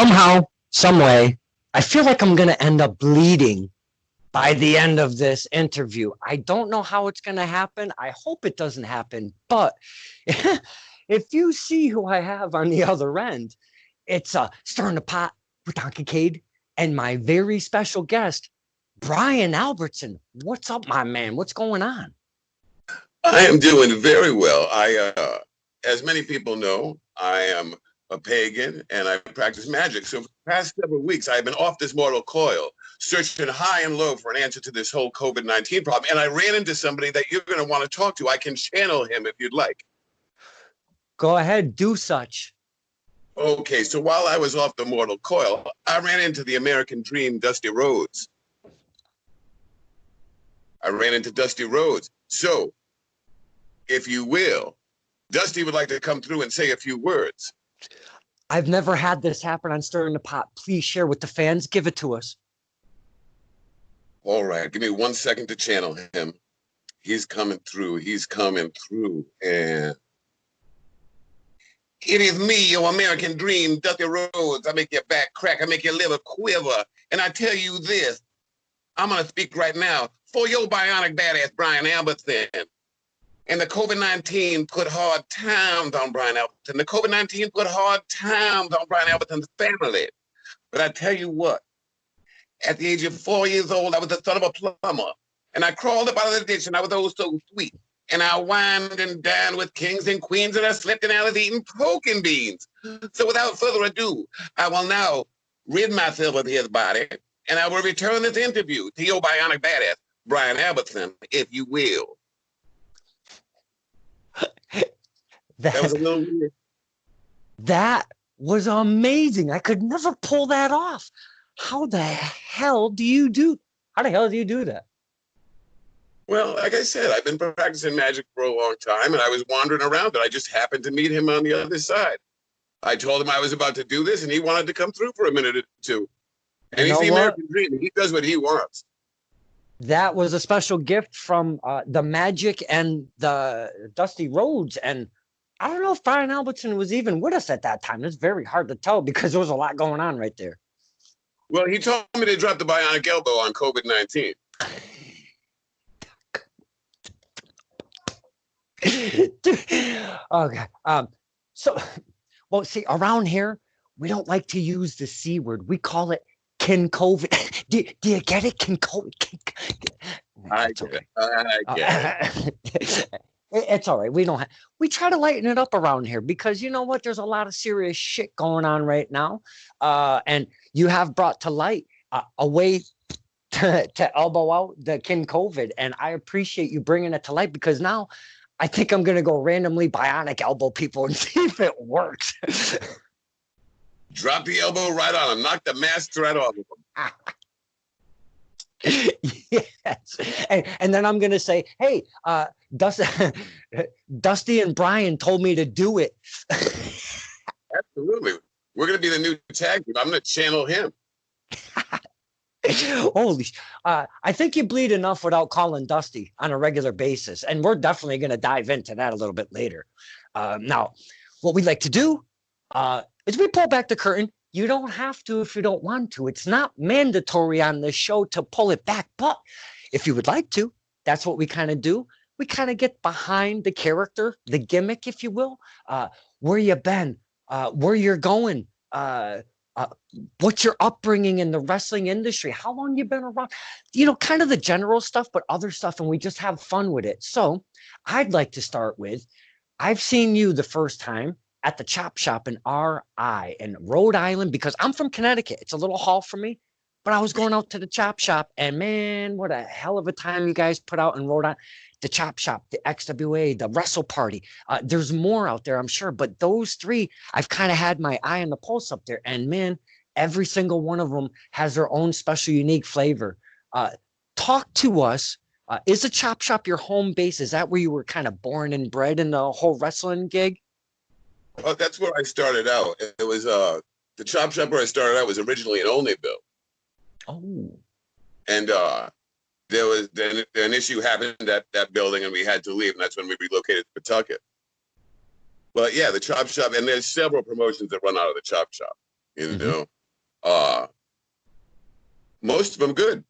somehow, some way, I feel like I'm going to end up bleeding by the end of this interview. I don't know how it's going to happen. I hope it doesn't happen. But if you see who I have on the other end, it's Stirring the Pot with Kincaid and my very special guest, Brian Albertson. What's up, my man? What's going on? I am doing very well. As many people know, I am a pagan and I practice magic. So for the past several weeks, I've been off this mortal coil, searching high and low for an answer to this whole COVID-19 problem. And I ran into somebody that you're going to want to talk to. I can channel him if you'd like. Go ahead, do such. Okay, so while I was off the mortal coil, I ran into the American dream, Dusty Rhodes. So, if you will, Dusty would like to come through and say a few words. I've never had this happen on Stirring the Pot. Please share with the fans. Give it to us. All right, give me 1 second to channel him. He's coming through. And it is me, your American dream, Dusty Rhodes. I make your back crack. I make your liver quiver. And I tell you this, I'm going to speak right now for your bionic badass, Brian Albertson. And the COVID-19 put hard times on Brian Albertson. The COVID-19 put hard times on Brian Albertson's family. But I tell you what, at the age of 4 years old, I was the son of a plumber. And I crawled up out of the ditch and I was oh so sweet. And I wined and dined with kings and queens and I slept and I was eating pork and beans. So without further ado, I will now rid myself of his body and I will return this interview to your bionic badass, Brian Albertson, if you will. That was a little weird. That was amazing. I could never pull that off. How the hell do you do that? Well, like I said, I've been practicing magic for a long time and I was wandering around and I just happened to meet him on the other side. I told him I was about to do this and he wanted to come through for a minute or two. And he's the American dream. He does what he wants. That was a special gift from the magic and the Dusty Rhodes. And I don't know if Brian Albertson was even with us at that time. It's very hard to tell because there was a lot going on right there. Well, he told me to drop the bionic elbow on COVID-19. Okay. See, around here, we don't like to use the C word. We call it Kincaid. Do you get it? Kincaid. I get it. It's all right. We try to lighten it up around here because you know what? There's a lot of serious shit going on right now. And you have brought to light a way to elbow out the Kincaid. And I appreciate you bringing it to light because now I think I'm going to go randomly bionic elbow people and see if it works. Drop the elbow right on them. Knock the masks right off of them. Yes. And then I'm going to say, hey, Dusty and Brian told me to do it. Absolutely. We're going to be the new tag team. I'm going to channel him. Holy, I think you bleed enough without calling Dusty on a regular basis. And we're definitely going to dive into that a little bit later. Now, what we like to do is we pull back the curtain. You don't have to if you don't want to. It's not mandatory on the show to pull it back. But if you would like to, that's what we kind of do. We kind of get behind the character, the gimmick, if you will. Where you been, where you're going, what's your upbringing in the wrestling industry, how long you been around, kind of the general stuff, but other stuff, and we just have fun with it. So I'd like to start with, I've seen you the first time at the Chop Shop in R.I. in Rhode Island because I'm from Connecticut. It's a little haul for me, but I was going out to the Chop Shop and man, what a hell of a time you guys put out in Rhode Island. The Chop Shop, the XWA, the Wrestle Party. There's more out there, I'm sure, but those three, I've kind of had my eye on the pulse up there. And man, every single one of them has their own special, unique flavor. Talk to us. Is the Chop Shop your home base? Is that where you were kind of born and bred in the whole wrestling gig? Well, that's where I started out. It was the Chop Shop where I started out was originally in Olneyville. Oh. And there was an issue happened at that building and we had to leave, and that's when we relocated to Pawtucket. But yeah, the Chop Shop, and there's several promotions that run out of the Chop Shop. You Mm-hmm. know, most of them good.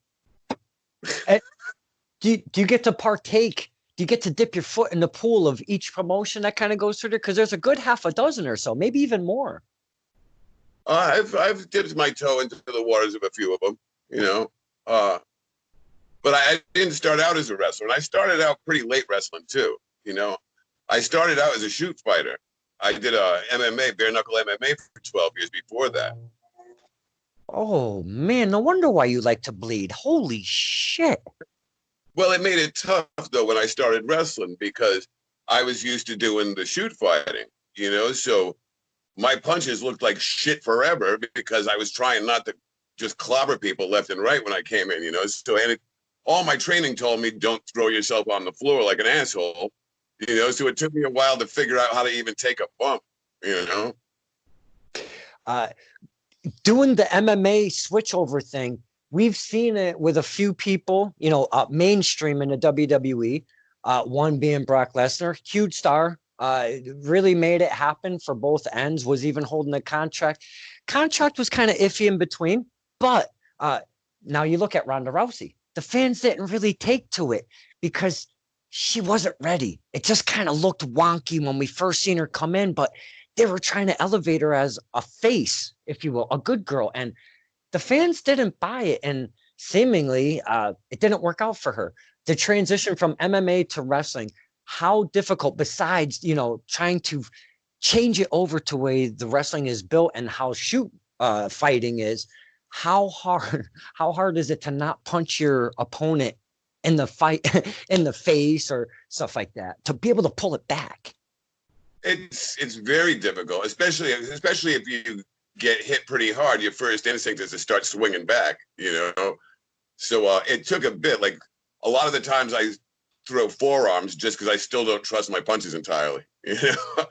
Do you get to partake? Do you get to dip your foot in the pool of each promotion that kind of goes through there? Because there's a good half a dozen or so, maybe even more. I've dipped my toe into the waters of a few of them. You know, uh, but I didn't start out as a wrestler. And I started out pretty late wrestling too. You know, I started out as a shoot fighter. I did MMA, bare knuckle MMA for 12 years before that. Oh man, no wonder why you like to bleed. Holy shit. Well, it made it tough though when I started wrestling because I was used to doing the shoot fighting, you know, so my punches looked like shit forever because I was trying not to just clobber people left and right when I came in, you know. So all my training told me don't throw yourself on the floor like an asshole, you know. So it took me a while to figure out how to even take a bump, you know. Uh, Doing the MMA switchover thing, we've seen it with a few people, mainstream in the WWE. One being Brock Lesnar, huge star, really made it happen for both ends, was even holding a contract. Contract was kind of iffy in between, but now you look at Ronda Rousey. The fans didn't really take to it because she wasn't ready. It just kind of looked wonky when we first seen her come in, but they were trying to elevate her as a face, if you will, a good girl. And the fans didn't buy it. And seemingly it didn't work out for her. The transition from MMA to wrestling, how difficult, besides, trying to change it over to the way the wrestling is built and how shoot fighting is, how hard is it to not punch your opponent in the fight in the face or stuff like that, to be able to pull it back? It's very difficult, especially if you get hit pretty hard. Your first instinct is to start swinging back, you know. So it took a bit. Like a lot of the times, I throw forearms just because I still don't trust my punches entirely. You know,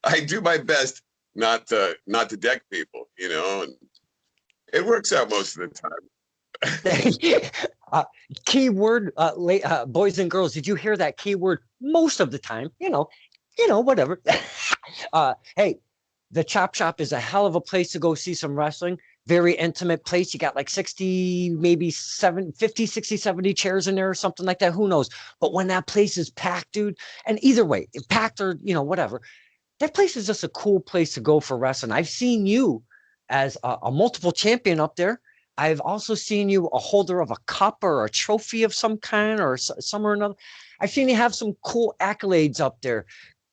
I do my best not to deck people, you know, and it works out most of the time. Keyword, boys and girls, did you hear that keyword? Most of the time, whatever. Hey, the Chop Shop is a hell of a place to go see some wrestling. Very intimate place. You got like 60, maybe 50, 60, 70 chairs in there or something like that. Who knows? But when that place is packed, dude, and either way, packed or, whatever, that place is just a cool place to go for wrestling. I've seen you as a multiple champion up there. I've also seen you a holder of a cup or a trophy of some kind or some or another. I've seen you have some cool accolades up there.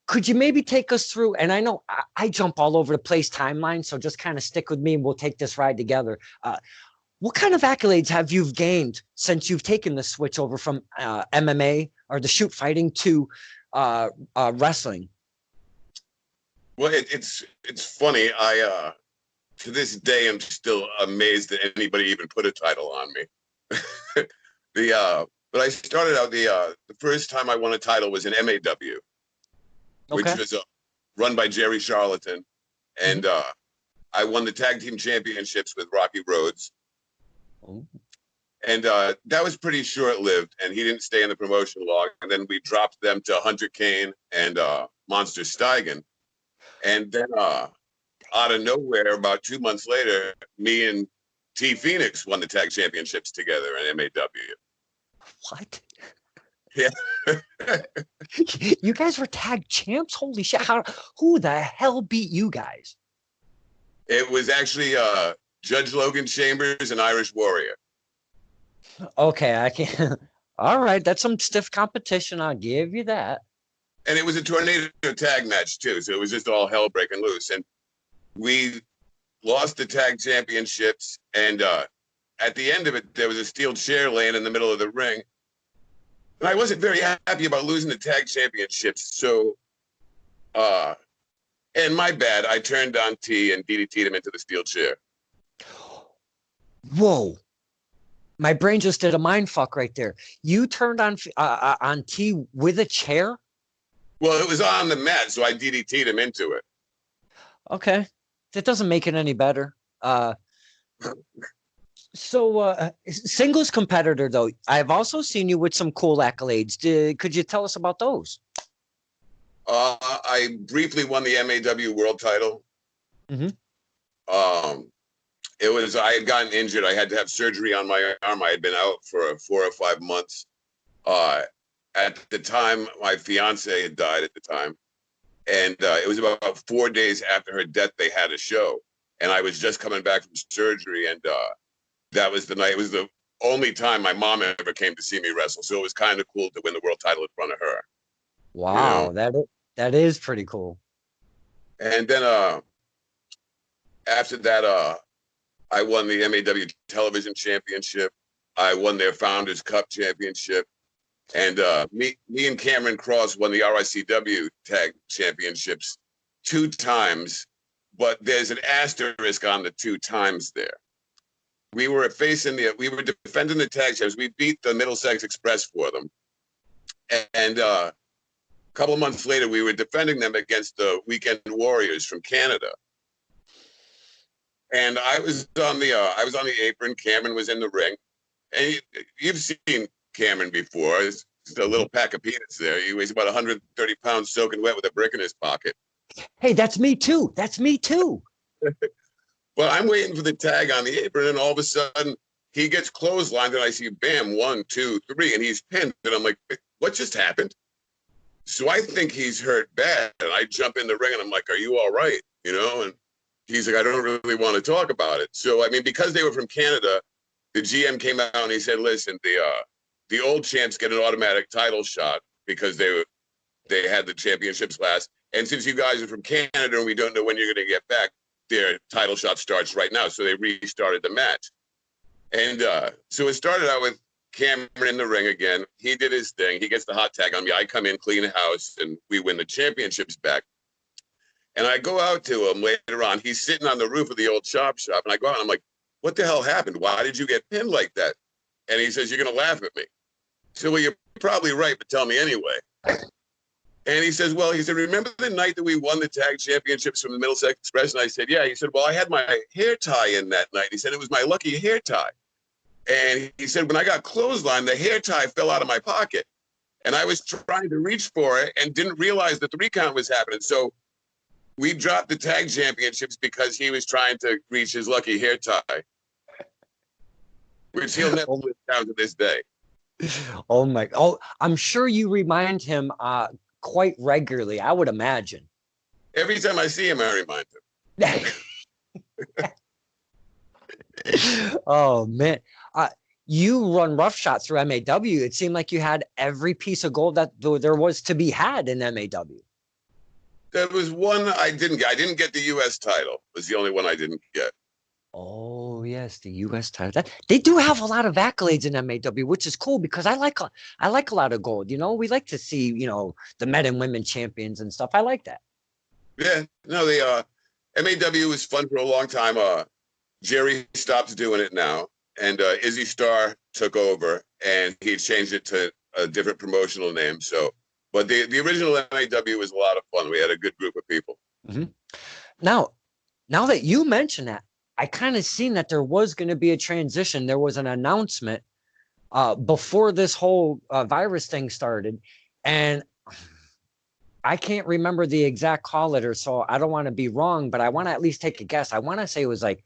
Could you maybe take us through? And I know I jump all over the place timeline, so just kind of stick with me and we'll take this ride together. What kind of accolades have you gained since you've taken the switch over from MMA or the shoot fighting to wrestling? Well, it's funny. I to this day I'm still amazed that anybody even put a title on me. But I started out the first time I won a title was in MAW. Which was run by Jerry Charlatan. And I won the tag team championships with Rocky Rhodes. Oh. And that was pretty short-lived, and he didn't stay in the promotion long. And then we dropped them to Hunter Kane and Monster Steigen. And then out of nowhere, about 2 months later, me and T Phoenix won the tag championships together in MAW. What? Yeah. You guys were tag champs? Holy shit. Who the hell beat you guys? It was actually Judge Logan Chambers and Irish Warrior. Okay, I can't. All right, that's some stiff competition. I'll give you that. And it was a tornado tag match too, so it was just all hell breaking loose. And we lost the tag championships, and at the end of it, there was a steel chair laying in the middle of the ring. And I wasn't very happy about losing the tag championships. So, and my bad, I turned on T and DDT'd him into the steel chair. Whoa. My brain just did a mind fuck right there. You turned on T with a chair? Well, it was on the mat, so I DDT'd him into it. Okay. That doesn't make it any better. So singles competitor, though, I've also seen you with some cool accolades. Could you tell us about those? I briefly won the MAW world title. Mm-hmm. I had gotten injured. I had to have surgery on my arm. I had been out for 4 or 5 months. At the time, my fiance had died at the time. And it was about 4 days after her death, they had a show. And I was just coming back from surgery. And that was the night. It was the only time my mom ever came to see me wrestle. So it was kind of cool to win the world title in front of her. Wow, you know? that is pretty cool. And then after that, I won the MAW Television Championship. I won their Founders Cup Championship. And me and Cameron Cross won the RICW Tag Championships 2 times, but there's an asterisk on the 2 times there. We were defending the tag champs. We beat the Middlesex Express for them. And a couple of months later, we were defending them against the Weekend Warriors from Canada. And I was on the apron. Cameron was in the ring. And you've seen Cameron before. He's a little pack of peanuts there. He weighs about 130 pounds soaking wet with a brick in his pocket. Hey, that's me too. That's me too. Well, I'm waiting for the tag on the apron, and all of a sudden he gets clotheslined, and I see, bam, 1, 2, 3, and he's pinned. And I'm like, what just happened? So I think he's hurt bad, and I jump in the ring, and I'm like, are you all right? And he's like, I don't really want to talk about it. So, I mean, because they were from Canada, the GM came out and he said, listen, the old champs get an automatic title shot because they had the championships last. And since you guys are from Canada and we don't know when you're going to get back, their title shot starts right now. So they restarted the match. And so it started out with Cameron in the ring again. He did his thing. He gets the hot tag on me. I come in, clean house, and we win the championships back. And I go out to him later on. He's sitting on the roof of the old chop shop. And I go out and I'm like, what the hell happened? Why did you get pinned like that? And he says, you're going to laugh at me. So, well, you're probably right, but tell me anyway. And he says, remember the night that we won the tag championships from the Middlesex Express? And I said, yeah. He said, well, I had my hair tie in that night. He said, it was my lucky hair tie. And he said, when I got clotheslined, the hair tie fell out of my pocket. And I was trying to reach for it and didn't realize the 3 count was happening. So we dropped the tag championships because he was trying to reach his lucky hair tie, which he'll never live down to this day. Oh, I'm sure you remind him quite regularly, I would imagine. Every time I see him, I remind him. Oh, man. You run roughshod through MAW. It seemed like you had every piece of gold that there was to be had in MAW. There was one I didn't get. I didn't get the U.S. title. It was the only one I didn't get. Oh, yes, the U.S. title. They do have a lot of accolades in MAW, which is cool because I like a lot of gold. We like to see, the men and women champions and stuff. I like that. Yeah, no, MAW was fun for a long time. Jerry stopped doing it now, and Izzy Starr took over, and he changed it to a different promotional name. So, but the original MAW was a lot of fun. We had a good group of people. Mm-hmm. Now that you mention that, I kind of seen that there was going to be a transition. There was an announcement before this whole virus thing started, and I can't remember the exact call letter, so I don't want to be wrong, but I want to at least take a guess. I want to say it was like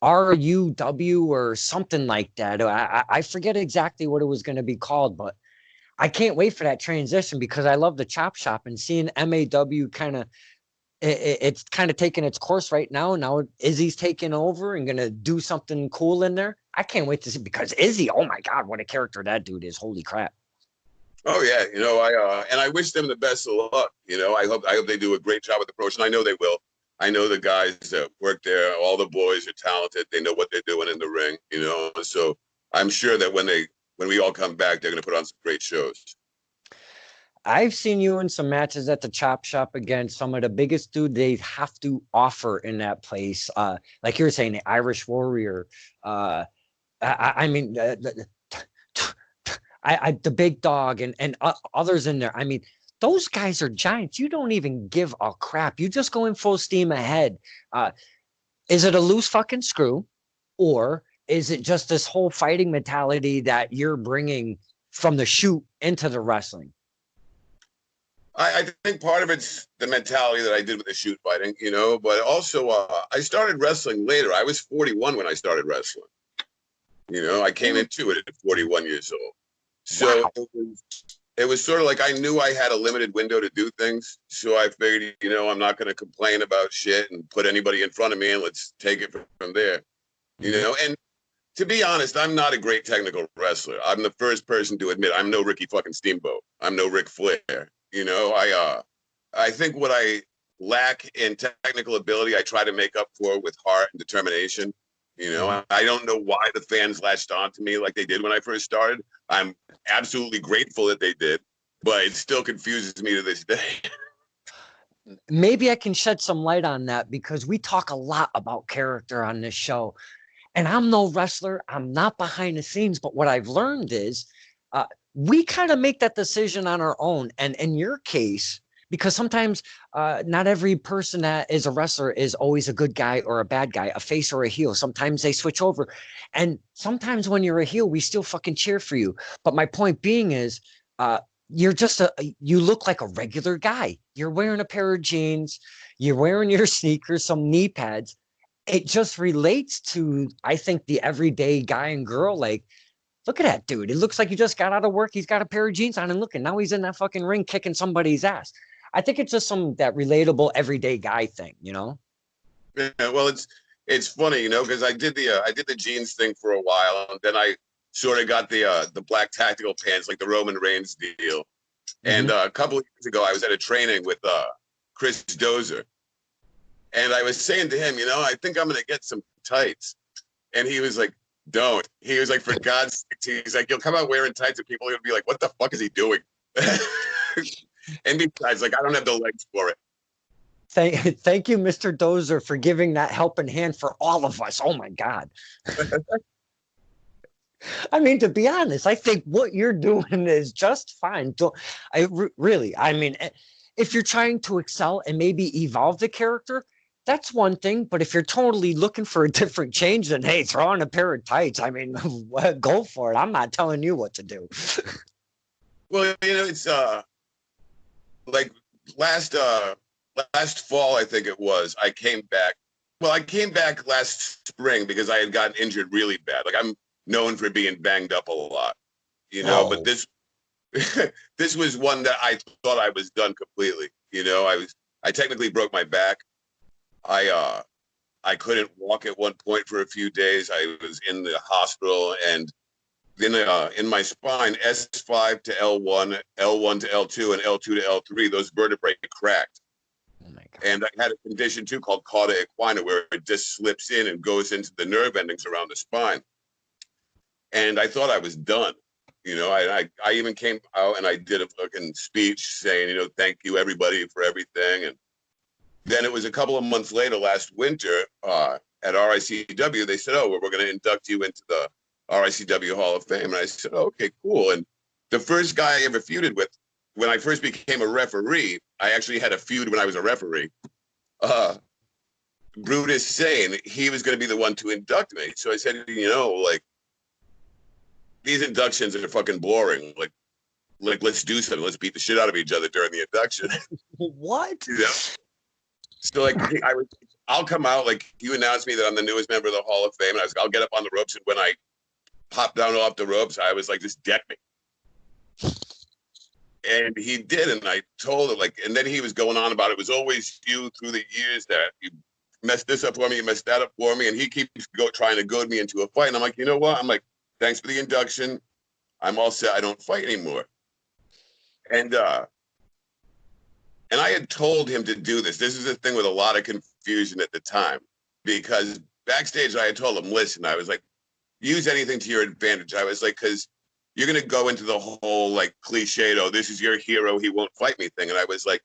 RUW or something like that. I forget exactly what it was going to be called, but I can't wait for that transition because I love the chop shop and seeing MAW kind of, it's kind of taking its course right now. Now Izzy's taking over and going to do something cool in there. I can't wait to see because Izzy, oh my God, what a character that dude is. Holy crap. Oh yeah. I wish them the best of luck. I hope they do a great job with the promotion. I know they will. I know the guys that work there, all the boys are talented. They know what they're doing in the ring, so I'm sure that when we all come back, they're going to put on some great shows. I've seen you in some matches at the chop shop against some of the biggest dude they have to offer in that place. Like you were saying, the Irish Warrior. I mean, the Big Dog and others in there. I mean, those guys are giants. You don't even give a crap. You just go in full steam ahead. Is it a loose fucking screw, or is it just this whole fighting mentality that you're bringing from the shoot into the wrestling? I think part of it's the mentality that I did with the shoot fighting, you know, but also I started wrestling later. I was 41 when I started wrestling. You know, I came into it at 41 years old. So Wow. it was sort of like I knew I had a limited window to do things. So I figured, you know, I'm not going to complain about shit and put anybody in front of me and let's take it from there. You Mhm. know, and to be honest, I'm not a great technical wrestler. I'm the first person to admit I'm no Ricky fucking Steamboat. I'm no Ric Flair. You know, I think what I lack in technical ability, I try to make up for with heart and determination. You know, Mhm. I don't know why the fans latched on to me like they did when I first started. I'm absolutely grateful that they did, but it still confuses me to this day. Maybe I can shed some light on that because we talk a lot about character on this show. And I'm no wrestler. I'm not behind the scenes. But what I've learned is uh, we kind of make that decision on our own. And in your case, because sometimes not every person that is a wrestler is always a good guy or a bad guy, a face or a heel. Sometimes they switch over. And sometimes when you're a heel, we still fucking cheer for you. But my point being is, uh, you're just you look like a regular guy. You're wearing a pair of jeans, you're wearing your sneakers, some knee pads. It just relates to, I think, the everyday guy and girl. Like, look at that dude. It looks like he just got out of work. He's got a pair of jeans on and look, and now he's in that fucking ring kicking somebody's ass. I think it's just some that relatable everyday guy thing, you know? Yeah, well, it's funny, you know, because I did the jeans thing for a while, and then I sort of got the black tactical pants, like the Roman Reigns deal. Mm-hmm. And a couple of years ago, I was at a training with Chris Dozer, and I was saying to him, you know, I think I'm gonna get some tights, and he was like, "Don't." He was like, "For God's sake," he's like, "You'll come out wearing tights, and people are gonna be like, what the fuck is he doing?" And besides, like, I don't have the legs for it. Thank you, Mr. Dozer, for giving that helping hand for all of us. Oh my God. I mean, to be honest, I think what you're doing is just fine. Don't really? I mean, if you're trying to excel and maybe evolve the character, that's one thing. But if you're totally looking for a different change, then hey, throw on a pair of tights. I mean, go for it. I'm not telling you what to do. Well, you know, it's like last uh last fall, I think it was, I came back. Well, I came back last spring because I had gotten injured really bad. Like, I'm known for being banged up a lot, you know, but Oh, this this was one that I thought I was done completely. You know, I technically broke my back. I couldn't walk at one point for a few days. I was in the hospital, and then in my spine, S5 to L1, L1 to L2, and L2 to L3, those vertebrae cracked. oh my God. And I had a condition too called cauda equina, where it just slips in and goes into the nerve endings around the spine. And I thought I was done. You know, I even came out and I did a fucking speech saying, you know, thank you everybody for everything. And then it was a couple of months later, last winter, at RICW, they said, oh, we're going to induct you into the RICW Hall of Fame. And I said, oh, okay, cool. And the first guy I ever feuded with, when I first became a referee, I actually had a feud when I was a referee. Uh, Brutus saying he was going to be the one to induct me. So I said, you know, like, these inductions are fucking boring. Like let's do something. Let's beat the shit out of each other during the induction. What? You know? So like I'll come out, like, you announced me that I'm the newest member of the Hall of Fame, and I'll get up on the ropes, and when I popped down off the ropes, I was like, just deck me. And he did, and I told him, like, and then he was going on about it was always you through the years that you messed this up for me, you messed that up for me, and he keeps trying to goad me into a fight. And I'm like, you know what? I'm like, thanks for the induction. I'm all set. I don't fight anymore. And I had told him to do this. This is a thing with a lot of confusion at the time, because backstage I had told him, listen, I was like, use anything to your advantage. I was like, because you're going to go into the whole like cliched, oh, this is your hero, he won't fight me thing. And I was like,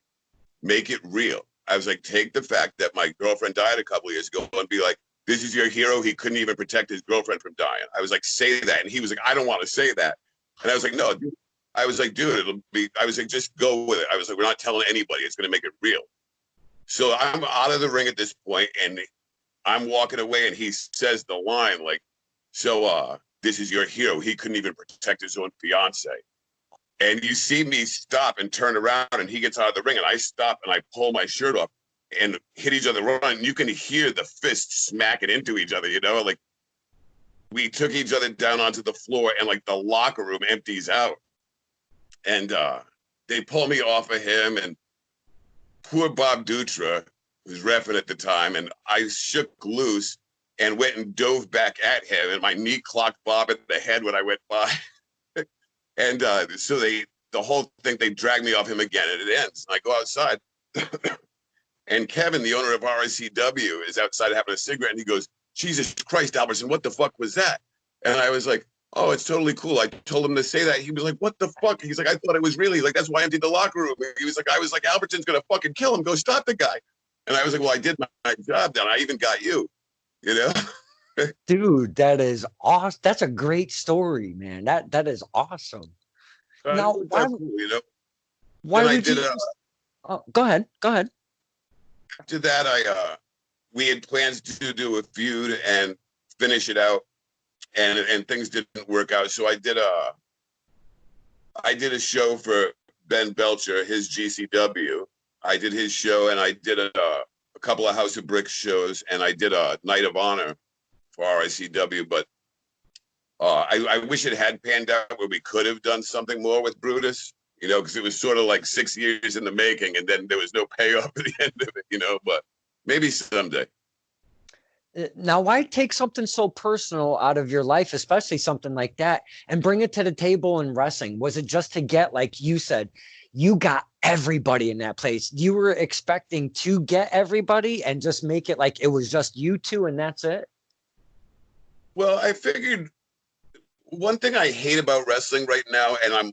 make it real. I was like, take the fact that my girlfriend died a couple of years ago and be like, this is your hero, he couldn't even protect his girlfriend from dying. I was like, say that. And he was like, I don't want to say that. And I was like, no, dude. I was like, dude, it'll be, I was like, just go with it. I was like, we're not telling anybody. It's going to make it real. So I'm out of the ring at this point, and I'm walking away, and he says the line, like, so this is your hero. He couldn't even protect his own fiance. And you see me stop and turn around, and he gets out of the ring, and I stop and I pull my shirt off and hit each other run. And you can hear the fists smacking into each other, like we took each other down onto the floor, and like the locker room empties out. And they pull me off of him, and poor Bob Dutra was reffing at the time, and I shook loose and went and dove back at him, and my knee clocked Bob in the head when I went by. And so the whole thing, they drag me off him again, and it ends. And I go outside, and Kevin, the owner of RSCW, is outside having a cigarette, and he goes, "Jesus Christ, Albertson, what the fuck was that?" And I was like, "Oh, it's totally cool." I told him to say that. He was like, "What the fuck?" He's like, "I thought it was really like, that's why I emptied the locker room." He was like, "I was like, Albertson's gonna fucking kill him. Go stop the guy." And I was like, "Well, I did my job then. I even got you, you know." Dude, that is awesome. That's a great story, man. That is awesome. Now, why cool, why then would you? Go ahead. Go ahead. After that, we had plans to do a feud and finish it out, and things didn't work out. So I did a show for Ben Belcher, his GCW. I did his show, and I did a couple of House of Bricks shows, and I did a Night of Honor for RICW. But I wish it had panned out where we could have done something more with Brutus, because it was sort of like 6 years in the making, and then there was no payoff at the end of it, but maybe someday. Now, why take something so personal out of your life, especially something like that, and bring it to the table in wrestling? Was it just to get, like you said, you got everybody in that place? You were expecting to get everybody and just make it like it was just you two and that's it? Well, I figured one thing I hate about wrestling right now, and I'm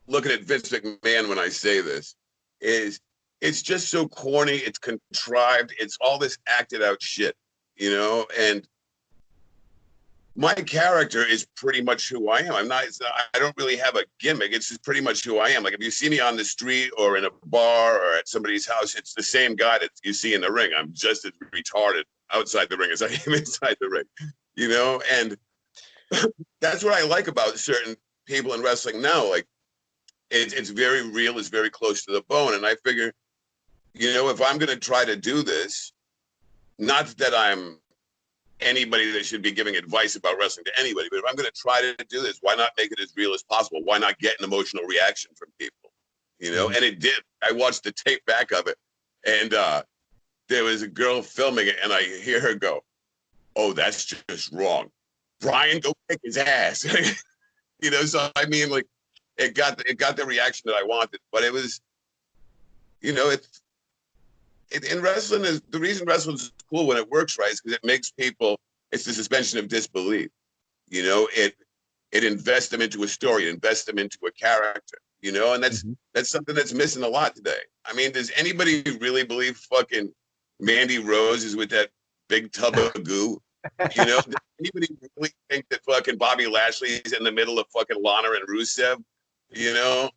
looking at Vince McMahon when I say this, is it's just so corny, it's contrived, it's all this acted out shit. And my character is pretty much who I am. I don't really have a gimmick. It's just pretty much who I am. Like if you see me on the street or in a bar or at somebody's house, it's the same guy that you see in the ring. I'm just as retarded outside the ring as I am inside the ring, and that's what I like about certain people in wrestling now. Like it's very real. It's very close to the bone. And I figure, if I'm going to try to do this, not that I'm anybody that should be giving advice about wrestling to anybody, but if I'm going to try to do this, why not make it as real as possible? Why not get an emotional reaction from people? And it did. I watched the tape back of it, and there was a girl filming it, and I hear her go, "Oh, that's just wrong. Brian, go kick his ass." So I mean, like, it got the reaction that I wanted, but it was, in wrestling is the reason wrestling is cool when it works right is because it makes people, it's the suspension of disbelief. It invests them into a story, it invests them into a character, and that's something that's missing a lot today. I mean, does anybody really believe fucking Mandy Rose is with that big tub of goo? Does anybody really think that fucking Bobby Lashley is in the middle of fucking Lana and Rusev? And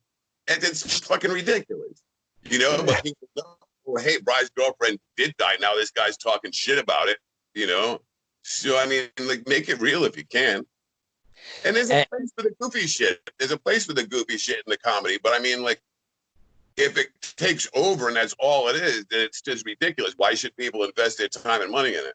it's fucking ridiculous. But people know, well, hey, Bry's girlfriend did die. Now this guy's talking shit about it, So, I mean, like, make it real if you can. And there's a place for the goofy shit. There's a place for the goofy shit in the comedy. But, I mean, like, if it takes over and that's all it is, then it's just ridiculous. Why should people invest their time and money in it?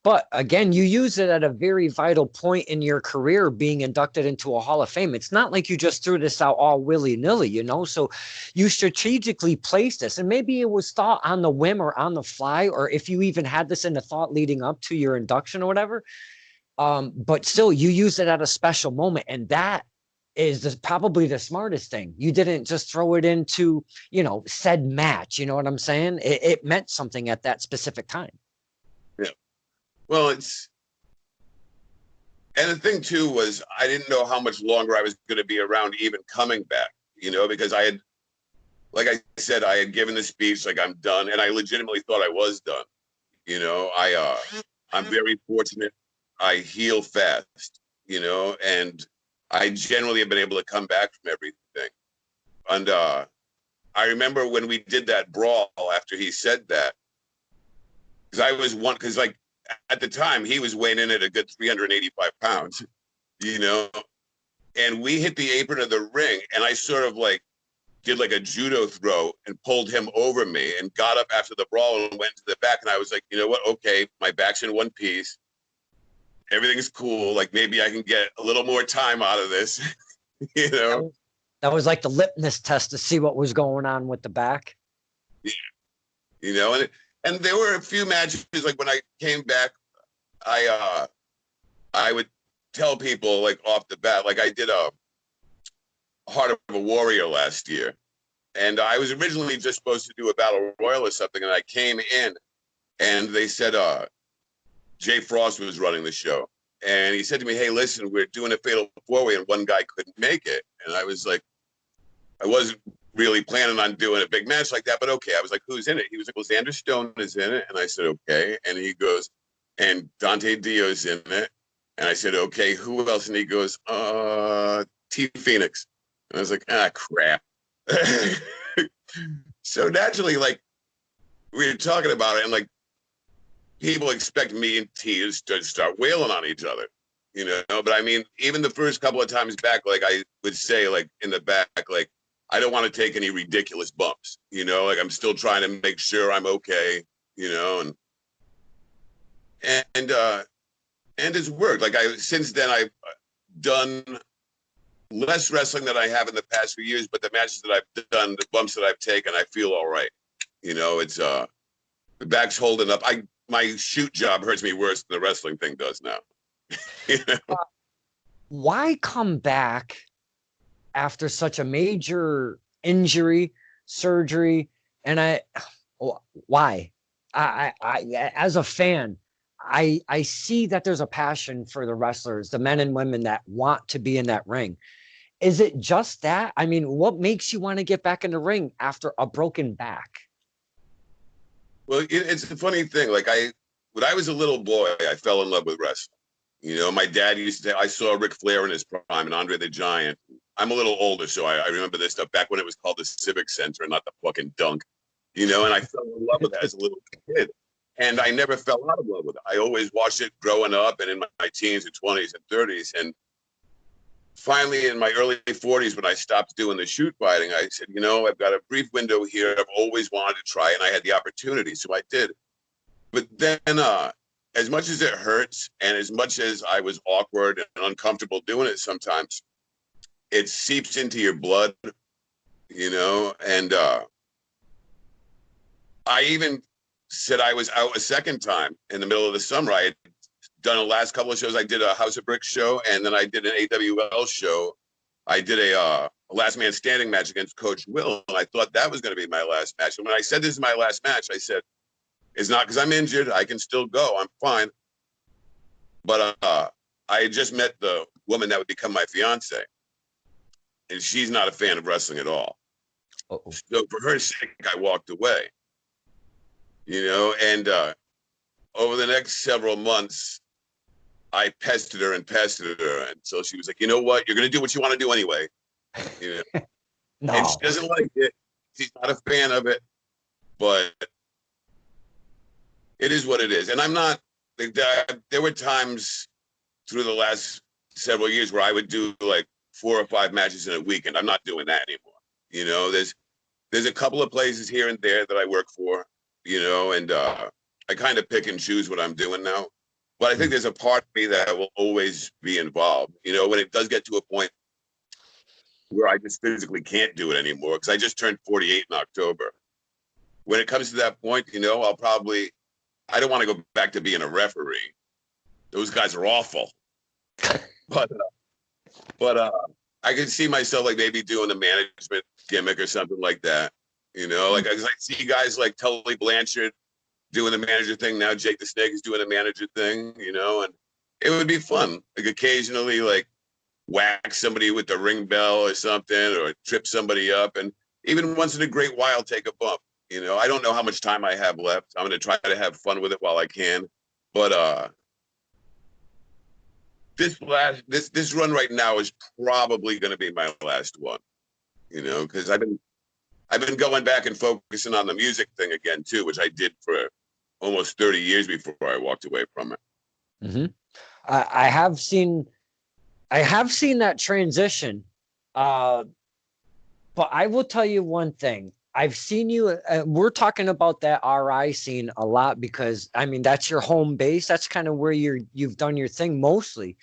But again, you use it at a very vital point in your career, being inducted into a Hall of Fame. It's not like you just threw this out all willy-nilly, So you strategically placed this, and maybe it was thought on the whim or on the fly, or if you even had this in the thought leading up to your induction or whatever. But still, you used it at a special moment, and that is probably the smartest thing. You didn't just throw it into, said match. You know what I'm saying? It meant something at that specific time. Yeah. Well, and the thing too was I didn't know how much longer I was going to be around even coming back, because I had, like I said, I had given the speech like I'm done, and I legitimately thought I was done. I'm very fortunate. I heal fast, and I generally have been able to come back from everything. And I remember when we did that brawl after he said that, because like, at the time, he was weighing in at a good 385 pounds, and we hit the apron of the ring, and I sort of like did like a judo throw and pulled him over me and got up after the brawl and went to the back. And I was like, you know what? Okay, my back's in one piece. Everything's cool. Like maybe I can get a little more time out of this, you know? That was like the litmus test to see what was going on with the back. Yeah. You know, and there were a few matches, like when I came back, I would tell people like off the bat, like I did a Heart of a Warrior last year. And I was originally just supposed to do a Battle Royal or something. And I came in and they said, Jay Frost was running the show. And he said to me, hey, listen, we're doing a fatal four-way and one guy couldn't make it. And I was like, I wasn't really planning on doing a big match like that, but okay. I was like, who's in it? He was like, well, Xander Stone is in it. And I said, okay. And he goes, and Dante Dio's in it. And I said, okay, who else? And he goes, T Phoenix. And I was like, ah, crap. So naturally, like, we were talking about it, and like, people expect me and T to start wailing on each other, you know? But I mean, even the first couple of times back, like, I would say, like, in the back, like, I don't want to take any ridiculous bumps, you know? Like, I'm still trying to make sure I'm okay, you know? And it's worked. Like, since then, I've done less wrestling than I have in the past few years, but the matches that I've done, the bumps that I've taken, I feel all right. You know, it's the back's holding up. My shoot job hurts me worse than the wrestling thing does now. You know? Why come back after such a major injury, surgery? And why? I as a fan, I see that there's a passion for the wrestlers, the men and women that want to be in that ring. Is it just that? I mean, what makes you want to get back in the ring after a broken back? Well, it's a funny thing. Like when I was a little boy, I fell in love with wrestling. You know, my dad used to say, I saw Ric Flair in his prime and Andre the Giant. I'm a little older, so I remember this stuff back when it was called the Civic Center, not the fucking Dunk. You know, and I fell in love with that as a little kid. And I never fell out of love with it. I always watched it growing up and in my teens and 20s and 30s. And finally, in my early 40s, when I stopped doing the shoot fighting, I said, you know, I've got a brief window here. I've always wanted to try, and I had the opportunity, so I did. But then, as much as it hurts, and as much as I was awkward and uncomfortable doing it sometimes, it seeps into your blood, you know. And I even said I was out a second time in the middle of the summer. I had done the last couple of shows. I did a House of Bricks show, and then I did an AWL show. I did a last man standing match against Coach Will, and I thought that was going to be my last match. And when I said this is my last match, I said, it's not because I'm injured. I can still go. I'm fine. But I had just met the woman that would become my fiance, and she's not a fan of wrestling at all. Uh-oh. So for her sake, I walked away. You know, and over the next several months, I pestered her, and so she was like, you know what, you're going to do what you want to do anyway. You know? No. And she doesn't like it. She's not a fan of it, but it is what it is. And I'm not, there were times through the last several years where I would do like 4 or 5 matches in a week, and I'm not doing that anymore. You know, there's a couple of places here and there that I work for, you know, and I kind of pick and choose what I'm doing now. But I think there's a part of me that will always be involved. You know, when it does get to a point where I just physically can't do it anymore, because I just turned 48 in October. When it comes to that point, you know, I don't want to go back to being a referee. Those guys are awful. But I can see myself like maybe doing a management gimmick or something like that. You know, like I see guys like Tully Blanchard doing the manager thing now. Jake the Snake is doing the manager thing, you know, and it would be fun. Like occasionally, like whack somebody with the ring bell or something, or trip somebody up, and even once in a great while take a bump. You know, I don't know how much time I have left. I'm going to try to have fun with it while I can, but this run right now is probably going to be my last one. You know, because I've been going back and focusing on the music thing again too, which I did for almost 30 years before I walked away from it. Mm-hmm. I have seen I have seen that transition. Uh, but I will tell you one thing. I've seen you. We're talking about that RI scene a lot because I mean that's your home base. That's kind of where you've done your thing mostly.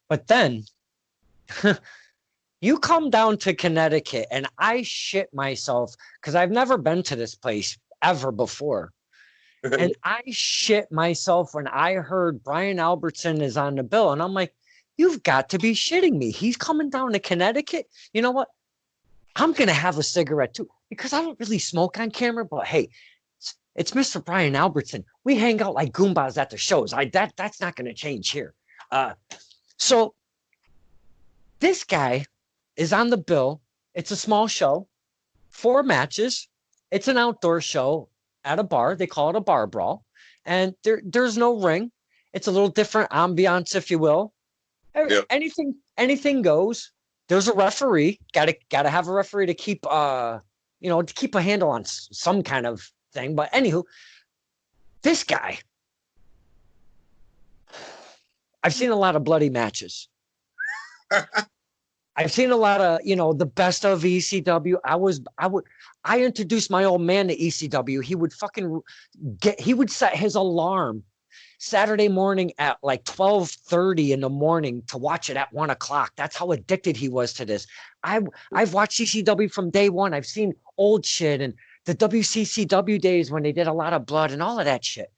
But then you come down to Connecticut and I shit myself because I've never been to this place ever before. And I shit myself when I heard Brian Albertson is on the bill. And I'm like, you've got to be shitting me. He's coming down to Connecticut. You know what? I'm going to have a cigarette too because I don't really smoke on camera. But hey, it's Mr. Brian Albertson. We hang out like Goombas at the shows. That's not going to change here. So this guy is on the bill. It's a small show, 4 matches. It's an outdoor show at a bar. They call it a bar brawl. And there's no ring. It's a little different ambiance, if you will. Yep. Anything goes. There's a referee. Gotta have a referee to keep to keep a handle on some kind of thing. But anywho, this guy, I've seen a lot of bloody matches. I've seen a lot of, the best of ECW. I introduced my old man to ECW. He would set his alarm Saturday morning at like 12:30 in the morning to watch it at 1:00. That's how addicted he was to this. I've watched ECW from day one. I've seen old shit and the WCCW days when they did a lot of blood and all of that shit.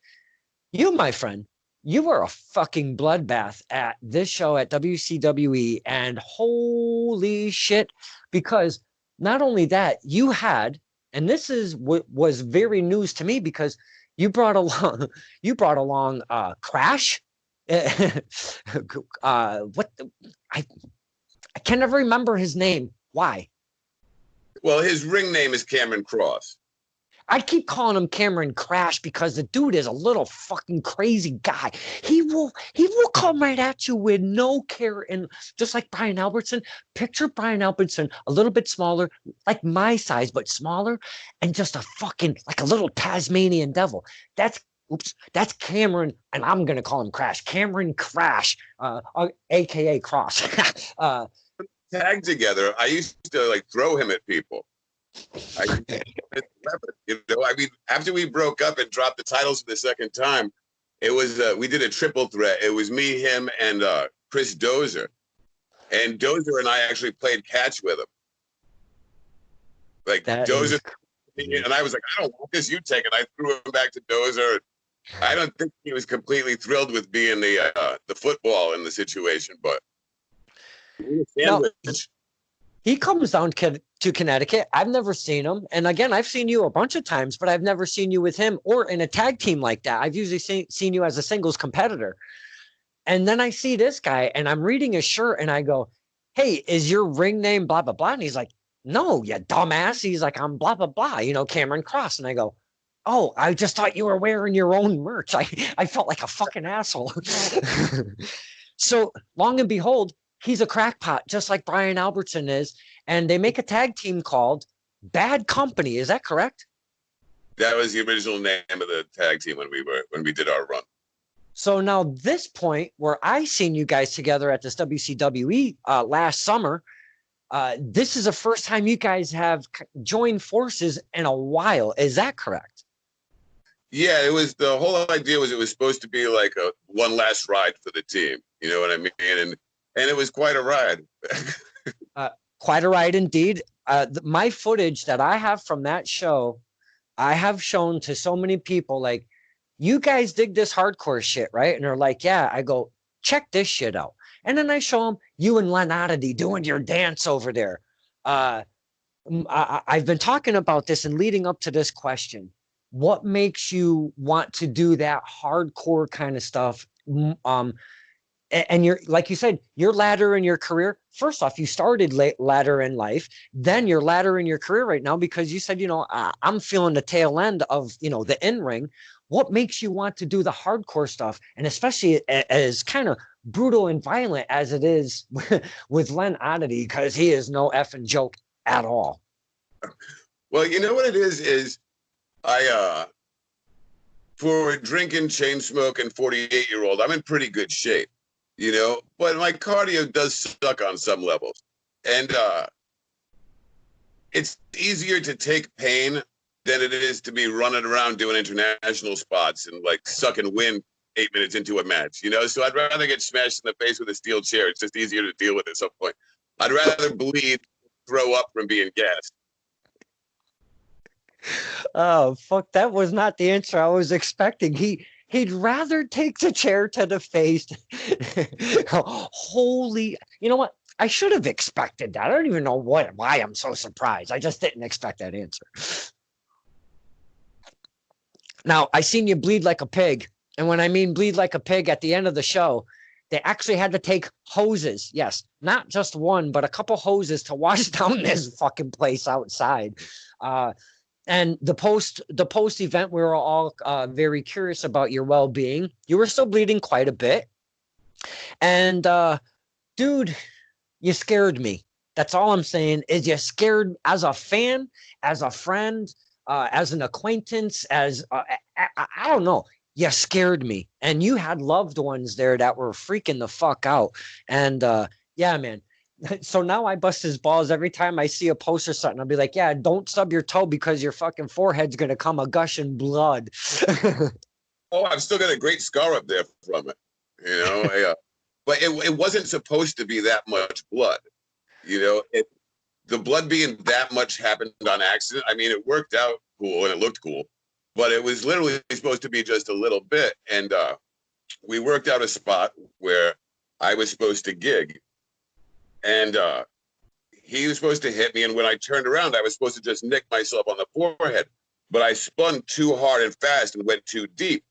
You, my friend, you were a fucking bloodbath at this show at WCWE, and holy shit, because not only that, you had, and this is what was very news to me because you brought along Crash. I can never remember his name. Why? Well, his ring name is Cameron Cross. I keep calling him Cameron Crash because the dude is a little fucking crazy guy. He will come right at you with no care. And just like Brian Albertson, picture Brian Albertson a little bit smaller, like my size, but smaller, and just like a little Tasmanian devil. That's Cameron, and I'm going to call him Crash. Cameron Crash, AKA Cross. Tag together, I used to throw him at people. After we broke up and dropped the titles for the second time, it was we did a triple threat. It was me, him, and Chris Dozer. And Dozer and I actually played catch with him. Dozer, and I was like, I don't want this, you take it. I threw him back to Dozer. I don't think he was completely thrilled with being the football in the situation, but he comes down to Connecticut. I've never seen him. And again, I've seen you a bunch of times, but I've never seen you with him or in a tag team like that. I've usually seen you as a singles competitor. And then I see this guy and I'm reading his shirt and I go, hey, is your ring name blah, blah, blah? And he's like, no, you dumbass. He's like, I'm blah, blah, blah, Cameron Cross. And I go, oh, I just thought you were wearing your own merch. I felt like a fucking asshole. So long and behold, he's a crackpot, just like Brian Albertson is. And they make a tag team called Bad Company. Is that correct? That was the original name of the tag team when we did our run. So now this point where I seen you guys together at this WCWE last summer, this is the first time you guys have joined forces in a while. Is that correct? Yeah, the whole idea was it was supposed to be like a one last ride for the team. You know what I mean? And it was quite a ride. Quite a ride indeed. My footage that I have from that show, I have shown to so many people, like, you guys dig this hardcore shit, right? And they're like, yeah. I go, check this shit out. And then I show them you and Len Oddity doing your dance over there. I've been talking about this and leading up to this question. What makes you want to do that hardcore kind of stuff? And you're, like you said, your ladder in your career, first off, you started ladder in life, then your ladder in your career right now, because you said, I'm feeling the tail end of, the in-ring. What makes you want to do the hardcore stuff? And especially as kind of brutal and violent as it is with Len Oddity, because he is no effing joke at all. Well, you know what it is for a drinking, chain smoking 48-year-old, I'm in pretty good shape, you know, but my cardio does suck on some levels. And it's easier to take pain than it is to be running around doing international spots and like sucking wind 8 minutes into a match, you know? So I'd rather get smashed in the face with a steel chair. It's just easier to deal with at some point. I'd rather bleed, throw up from being gassed. Oh, fuck. That was not the answer I was expecting. He'd rather take the chair to the face. Holy, you know what? I should have expected that. I don't even know why I'm so surprised. I just didn't expect that answer. Now, I seen you bleed like a pig. And when I mean bleed like a pig, at the end of the show, they actually had to take hoses. Yes, not just one, but a couple hoses to wash down this fucking place outside. And the post event, we were all very curious about your well-being. You were still bleeding quite a bit. And dude, you scared me. That's all I'm saying, is you scared as a fan, as a friend, as an acquaintance, as I don't know. You scared me. And you had loved ones there that were freaking the fuck out. And yeah, man. So now I bust his balls every time I see a post or something. I'll be like, yeah, don't stub your toe because your fucking forehead's going to come a gushing blood. Oh, I've still got a great scar up there from it, you know? But it wasn't supposed to be that much blood, you know? The blood being that much happened on accident. I mean, it worked out cool and it looked cool, but it was literally supposed to be just a little bit. And we worked out a spot where I was supposed to gig. And he was supposed to hit me. And when I turned around, I was supposed to just nick myself on the forehead. But I spun too hard and fast and went too deep.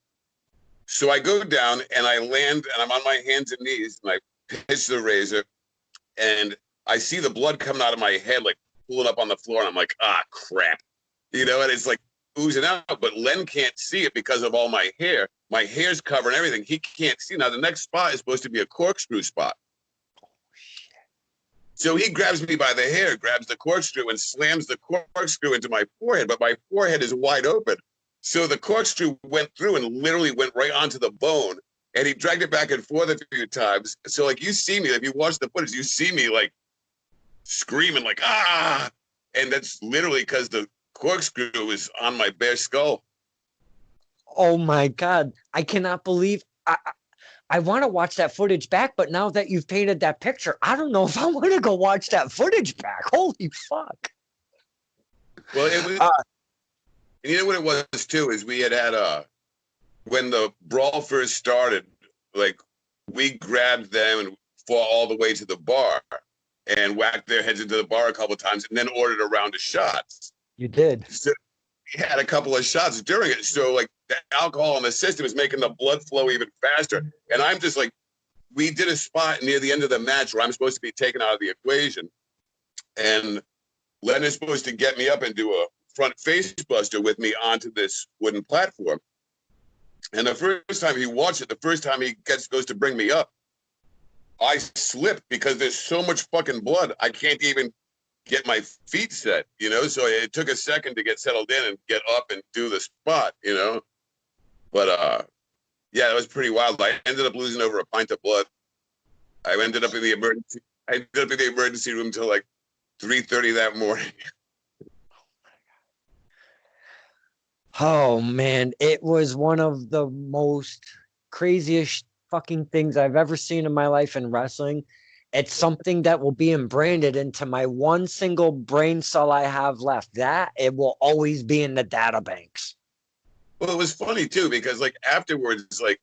So I go down and I land and I'm on my hands and knees and I pitch the razor and I see the blood coming out of my head, like pulling up on the floor. And I'm like, ah, crap. You know, and it's like oozing out. But Len can't see it because of all my hair. My hair's covering everything. He can't see. Now, the next spot is supposed to be a corkscrew spot. So he grabs me by the hair, grabs the corkscrew and slams the corkscrew into my forehead, but my forehead is wide open. So the corkscrew went through and literally went right onto the bone, and he dragged it back and forth a few times. So like you see me, if you watch the footage, you see me like screaming like, ah, and that's literally because the corkscrew is on my bare skull. Oh my God. I cannot believe I want to watch that footage back, but now that you've painted that picture, I don't know if I want to go watch that footage back. Holy fuck. Well, it was, and you know what it was too, is we had when the brawl first started, like we grabbed them and fought all the way to the bar and whacked their heads into the bar a couple of times and then ordered a round of shots. You did. So we had a couple of shots during it. So like the alcohol in the system is making the blood flow even faster. And I'm just like, we did a spot near the end of the match where I'm supposed to be taken out of the equation. And Len is supposed to get me up and do a front face buster with me onto this wooden platform. And the first time he watched it, the first time he goes to bring me up, I slipped because there's so much fucking blood. I can't even get my feet set, you know? So it took a second to get settled in and get up and do the spot, you know? But yeah, it was pretty wild. I ended up losing over a pint of blood. I ended up in the emergency room till like 3:30 that morning. Oh man, it was one of the most craziest fucking things I've ever seen in my life in wrestling. It's something that will be branded into my one single brain cell I have left. That it will always be in the data banks. Well, it was funny too, because like afterwards, like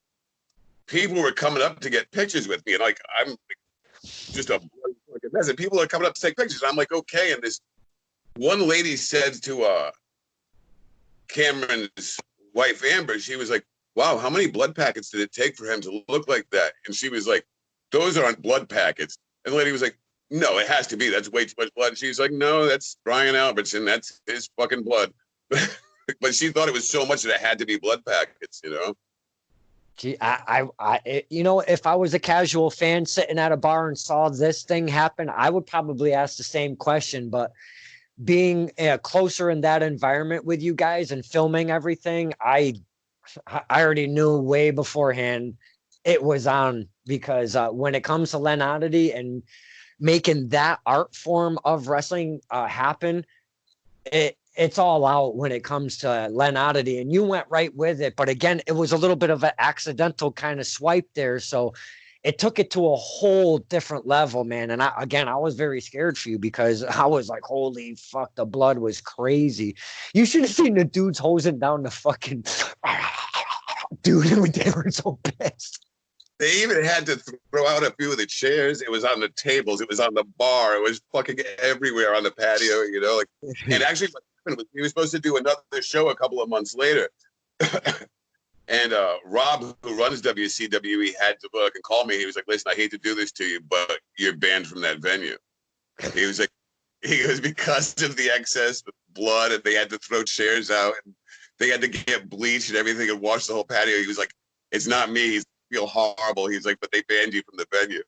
people were coming up to get pictures with me, and like I'm like, just a mess, and people are coming up to take pictures. And I'm like, okay. And this one lady said to Cameron's wife Amber, she was like, wow, how many blood packets did it take for him to look like that? And she was like, those aren't blood packets. And the lady was like, no, it has to be. That's way too much blood. And she's like, no, that's Brian Albertson. That's his fucking blood. But she thought it was so much that it had to be blood packets, you know? Gee, you know, if I was a casual fan sitting at a bar and saw this thing happen, I would probably ask the same question. But being closer in that environment with you guys and filming everything, I I already knew way beforehand it was on because when it comes to Len Oddity and making that art form of wrestling happen, it's all out when it comes to Len Oddity, and you went right with it. But again, it was a little bit of an accidental kind of swipe there, so it took it to a whole different level, man. And I was very scared for you because I was like, holy fuck, the blood was crazy. You should have seen the dudes hosing down the fucking dude. They were so pissed. They even had to throw out a few of the chairs. It was on the tables. It was on the bar. It was fucking everywhere on the patio, you know. Like, and actually, what happened was he was supposed to do another show a couple of months later. And Rob, who runs WCWE, had to fucking call me. He was like, listen, I hate to do this to you, but you're banned from that venue. He was like, because of the excess blood, and they had to throw chairs out, and they had to get bleach and everything and wash the whole patio. He was like, it's not me. He's feel horrible. He's like, but they banned you from the venue.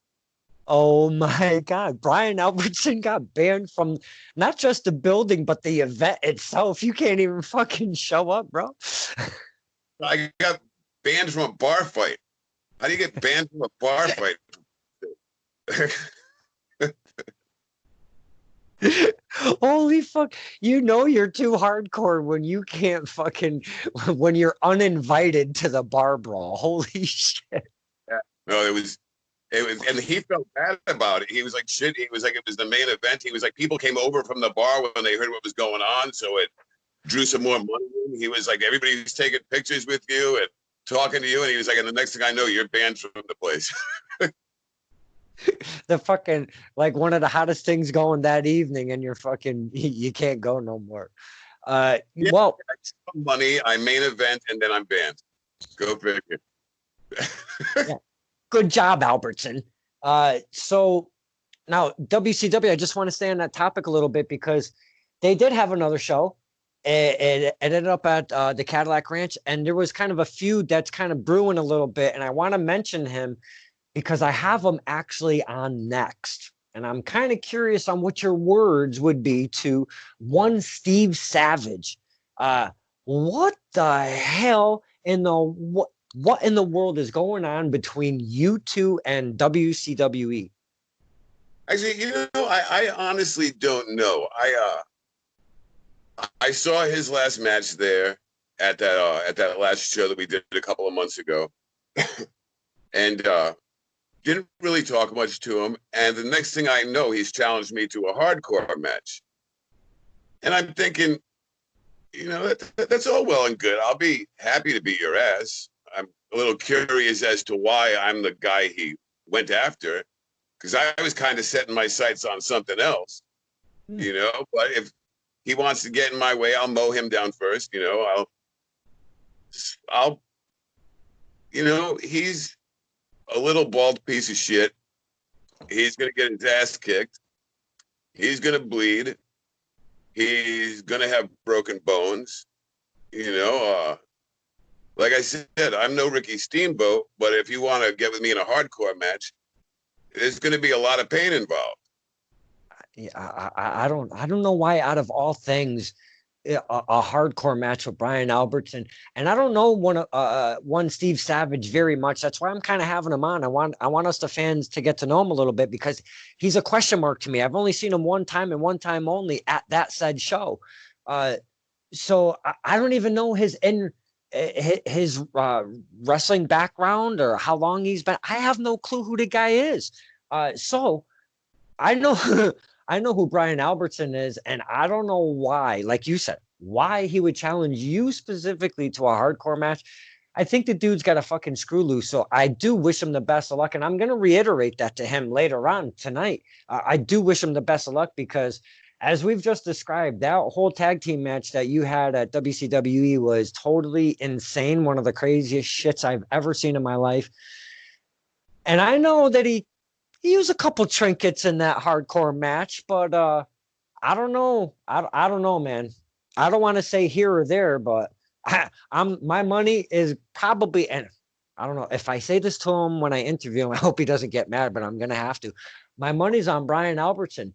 Oh my God. Brian Albertson got banned from not just the building, but the event itself. You can't even fucking show up, bro. I got banned from a bar fight. How do you get banned from a bar fight? Holy fuck. You know you're too hardcore when you can't fucking, when you're uninvited to the bar brawl. Holy shit. Yeah. No, it was, and he felt bad about it. He was like, shit. He was like, it was the main event. He was like, people came over from the bar when they heard what was going on, so it drew some more money. He was like, everybody's taking pictures with you and talking to you, and he was like, and the next thing I know, you're banned from the place. The fucking, like, one of the hottest things going that evening, and you're fucking, you can't go no more. Yeah, well, money, I main event, and then I'm banned. Go figure. Yeah. Good job, Albertson. So now WCW, I just want to stay on that topic a little bit because they did have another show. It ended up at the Cadillac Ranch, and there was kind of a feud that's kind of brewing a little bit, and I want to mention him because I have him actually on next. And I'm kind of curious on what your words would be to one Steve Savage. What the hell in the what in the world is going on between you two and WCWE? Actually, you know, I honestly don't know. I saw his last match there at that last show that we did a couple of months ago, and didn't really talk much to him. And the next thing I know, he's challenged me to a hardcore match, and I'm thinking, you know, that's all well and good. I'll be happy to beat your ass. I'm a little curious as to why I'm the guy he went after, because I was kind of setting my sights on something else, you know. But if he wants to get in my way, I'll mow him down first, you know. I'll, you know, he's a little bald piece of shit. He's gonna get his ass kicked. He's gonna bleed. He's gonna have broken bones, you know. Like I said, I'm no Ricky Steamboat, but if you want to get with me in a hardcore match, there's going to be a lot of pain involved. Yeah, I don't know why out of all things a hardcore match with Brian Albertson, and I don't know one Steve Savage very much. That's why I'm kind of having him on. I want us the fans to get to know him a little bit because he's a question mark to me. I've only seen him one time and one time only at that said show, so I don't even know his wrestling background or how long he's been. I have no clue who the guy is. So I know I know who Brian Albertson is, and I don't know why, like you said, why he would challenge you specifically to a hardcore match. I think the dude's got a fucking screw loose. So I do wish him the best of luck. And I'm going to reiterate that to him later on tonight. I do wish him the best of luck because as we've just described, that whole tag team match that you had at WCWE was totally insane. One of the craziest shits I've ever seen in my life. And I know that he used a couple trinkets in that hardcore match, but I don't know. I don't know, man. I don't want to say here or there, but my money is probably, and I don't know if I say this to him when I interview him, I hope he doesn't get mad, but I'm going to have to. My money's on Brian Albertson.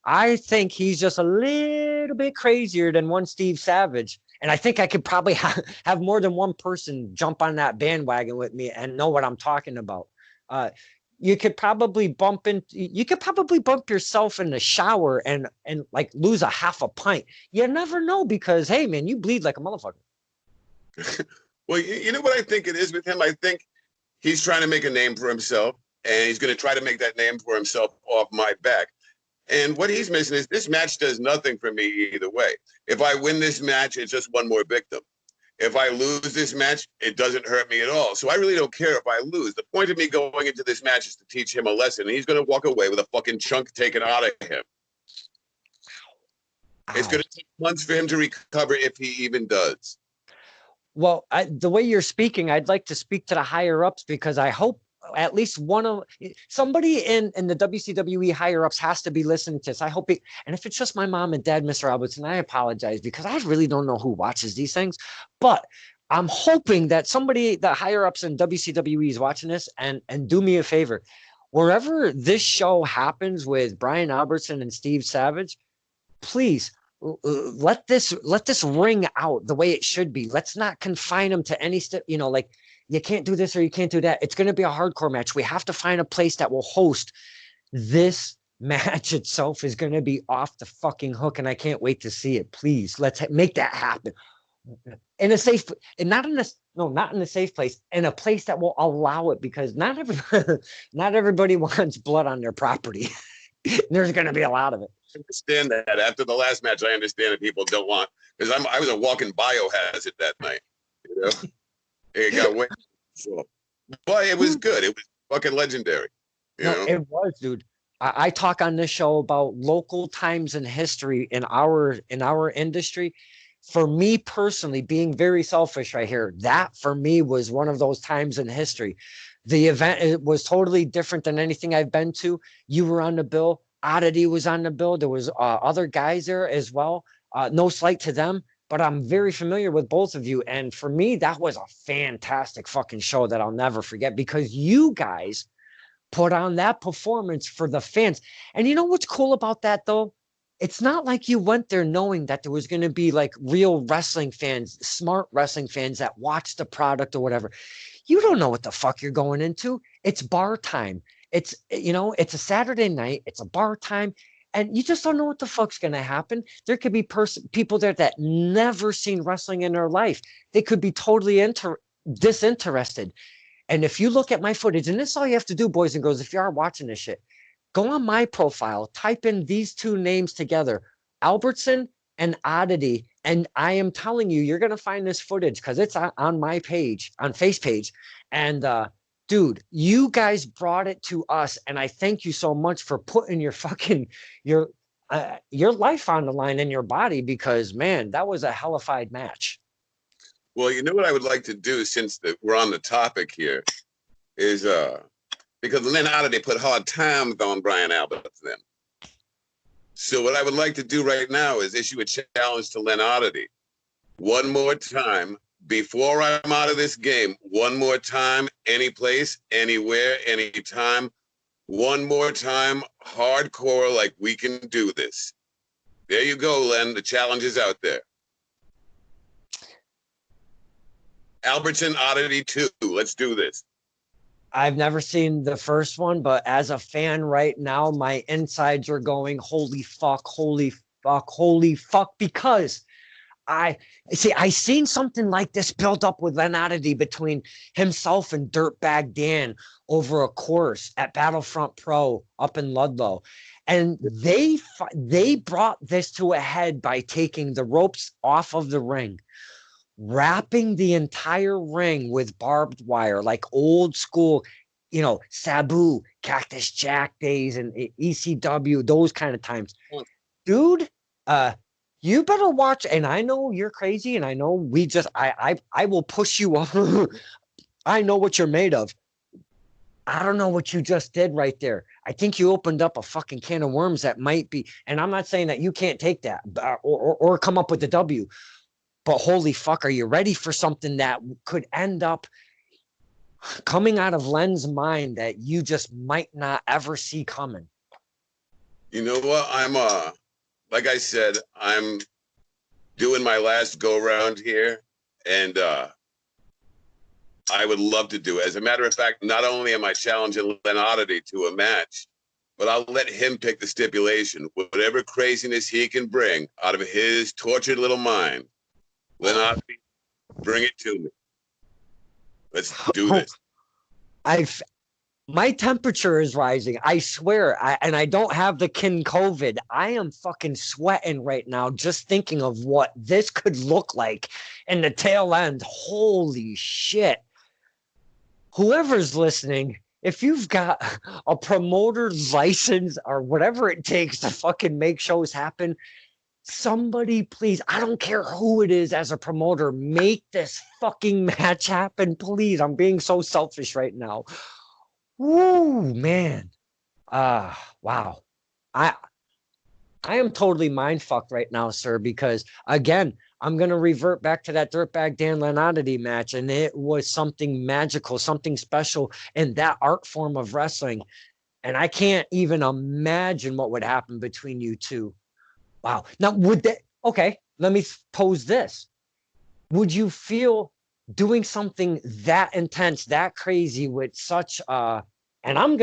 I think he's just a little bit crazier than one Steve Savage. And I think I could probably have more than one person jump on that bandwagon with me and know what I'm talking about. You could probably bump yourself in the shower and like lose a half a pint. You never know, because hey man, you bleed like a motherfucker. Well, you know what I think it is with him? I think he's trying to make a name for himself, and he's going to try to make that name for himself off my back. And what he's missing is this match does nothing for me either way. If I win this match, it's just one more victim. If I lose this match, it doesn't hurt me at all. So I really don't care if I lose. The point of me going into this match is to teach him a lesson. And he's going to walk away with a fucking chunk taken out of him. Ow. It's going to take months for him to recover, if he even does. Well, the way you're speaking, I'd like to speak to the higher ups, because I hope at least somebody in the WCWE higher ups has to be listening to this. I hope and if it's just my mom and dad, Mr. Albertson, I apologize, because I really don't know who watches these things, but I'm hoping that somebody, the higher ups in WCWE, is watching this and do me a favor. Wherever this show happens with Brian Albertson and Steve Savage, please let this ring out the way it should be. Let's not confine them to any like, you can't do this or you can't do that. It's going to be a hardcore match. We have to find a place that will host this match. Itself is going to be off the fucking hook, and I can't wait to see it. Please, let's make that happen in a safe, and not in a safe place, in a place that will allow it, because not everybody wants blood on their property. There's going to be a lot of it. I understand that. After the last match, I understand that people don't want, because I was a walking biohazard that night. You know. It got way short. But it was good. It was fucking legendary. You know? It was, dude. I talk on this show about local times in history in our industry. For me personally, being very selfish right here, that for me was one of those times in history. The event, it was totally different than anything I've been to. You were on the bill. Oddity was on the bill. There was other guys there as well. No slight to them, but I'm very familiar with both of you. And for me, that was a fantastic fucking show that I'll never forget, because you guys put on that performance for the fans. And you know what's cool about that, though? It's not like you went there knowing that there was going to be like real wrestling fans, smart wrestling fans that watch the product or whatever. You don't know what the fuck you're going into. It's bar time. It's a Saturday night. It's a bar time. And you just don't know what the fuck's going to happen. There could be people there that never seen wrestling in their life. They could be totally disinterested. And if you look at my footage, and this is all you have to do, boys and girls, if you are watching this shit, go on my profile, type in these two names together, Albertson and Oddity. And I am telling you, you're going to find this footage, because it's on my page, on Face page. And dude, you guys brought it to us, and I thank you so much for putting your life on the line in your body, because man, that was a hellified match. Well, you know what I would like to do, since we're on the topic here, is because Lynn Oddity put hard times on Brian Albertson. So what I would like to do right now is issue a challenge to Lynn Oddity. One more time, before I'm out of this game, one more time, any place, anywhere, anytime, one more time, hardcore, like we can do this. There you go, Len. The challenge is out there. Albertson Oddity 2. Let's do this. I've never seen the first one, but as a fan right now, my insides are going, holy fuck, holy fuck, holy fuck, because I seen something like this built up with Len Oddity between himself and Dirtbag Dan over a course at Battlefront Pro up in Ludlow. And they brought this to a head by taking the ropes off of the ring, wrapping the entire ring with barbed wire, like old school, Sabu, Cactus Jack days and ECW, those kind of times. Dude, you better watch, and I know you're crazy, and I know I will push you on. I know what you're made of. I don't know what you just did right there. I think you opened up a fucking can of worms that might be, and I'm not saying that you can't take that or come up with the W, but holy fuck, are you ready for something that could end up coming out of Len's mind that you just might not ever see coming? You know what? I'm like I said, I'm doing my last go round here, and I would love to do it. As a matter of fact, not only am I challenging Len Oddity to a match, but I'll let him pick the stipulation. Whatever craziness he can bring out of his tortured little mind, Len Oddity, bring it to me. Let's do this. My temperature is rising. I swear. And I don't have the COVID. I am fucking sweating right now just thinking of what this could look like in the tail end. Holy shit. Whoever's listening, if you've got a promoter's license or whatever it takes to fucking make shows happen, somebody please, I don't care who it is as a promoter, make this fucking match happen, please. I'm being so selfish right now. Woo, man. Wow. I am totally mind fucked right now, sir, because again, I'm going to revert back to that Dirtbag Dan Lenodity match, and it was something magical, something special in that art form of wrestling. And I can't even imagine what would happen between you two. Wow. Now, okay, let me pose this. Would you feel doing something that intense, that crazy with such, and I'm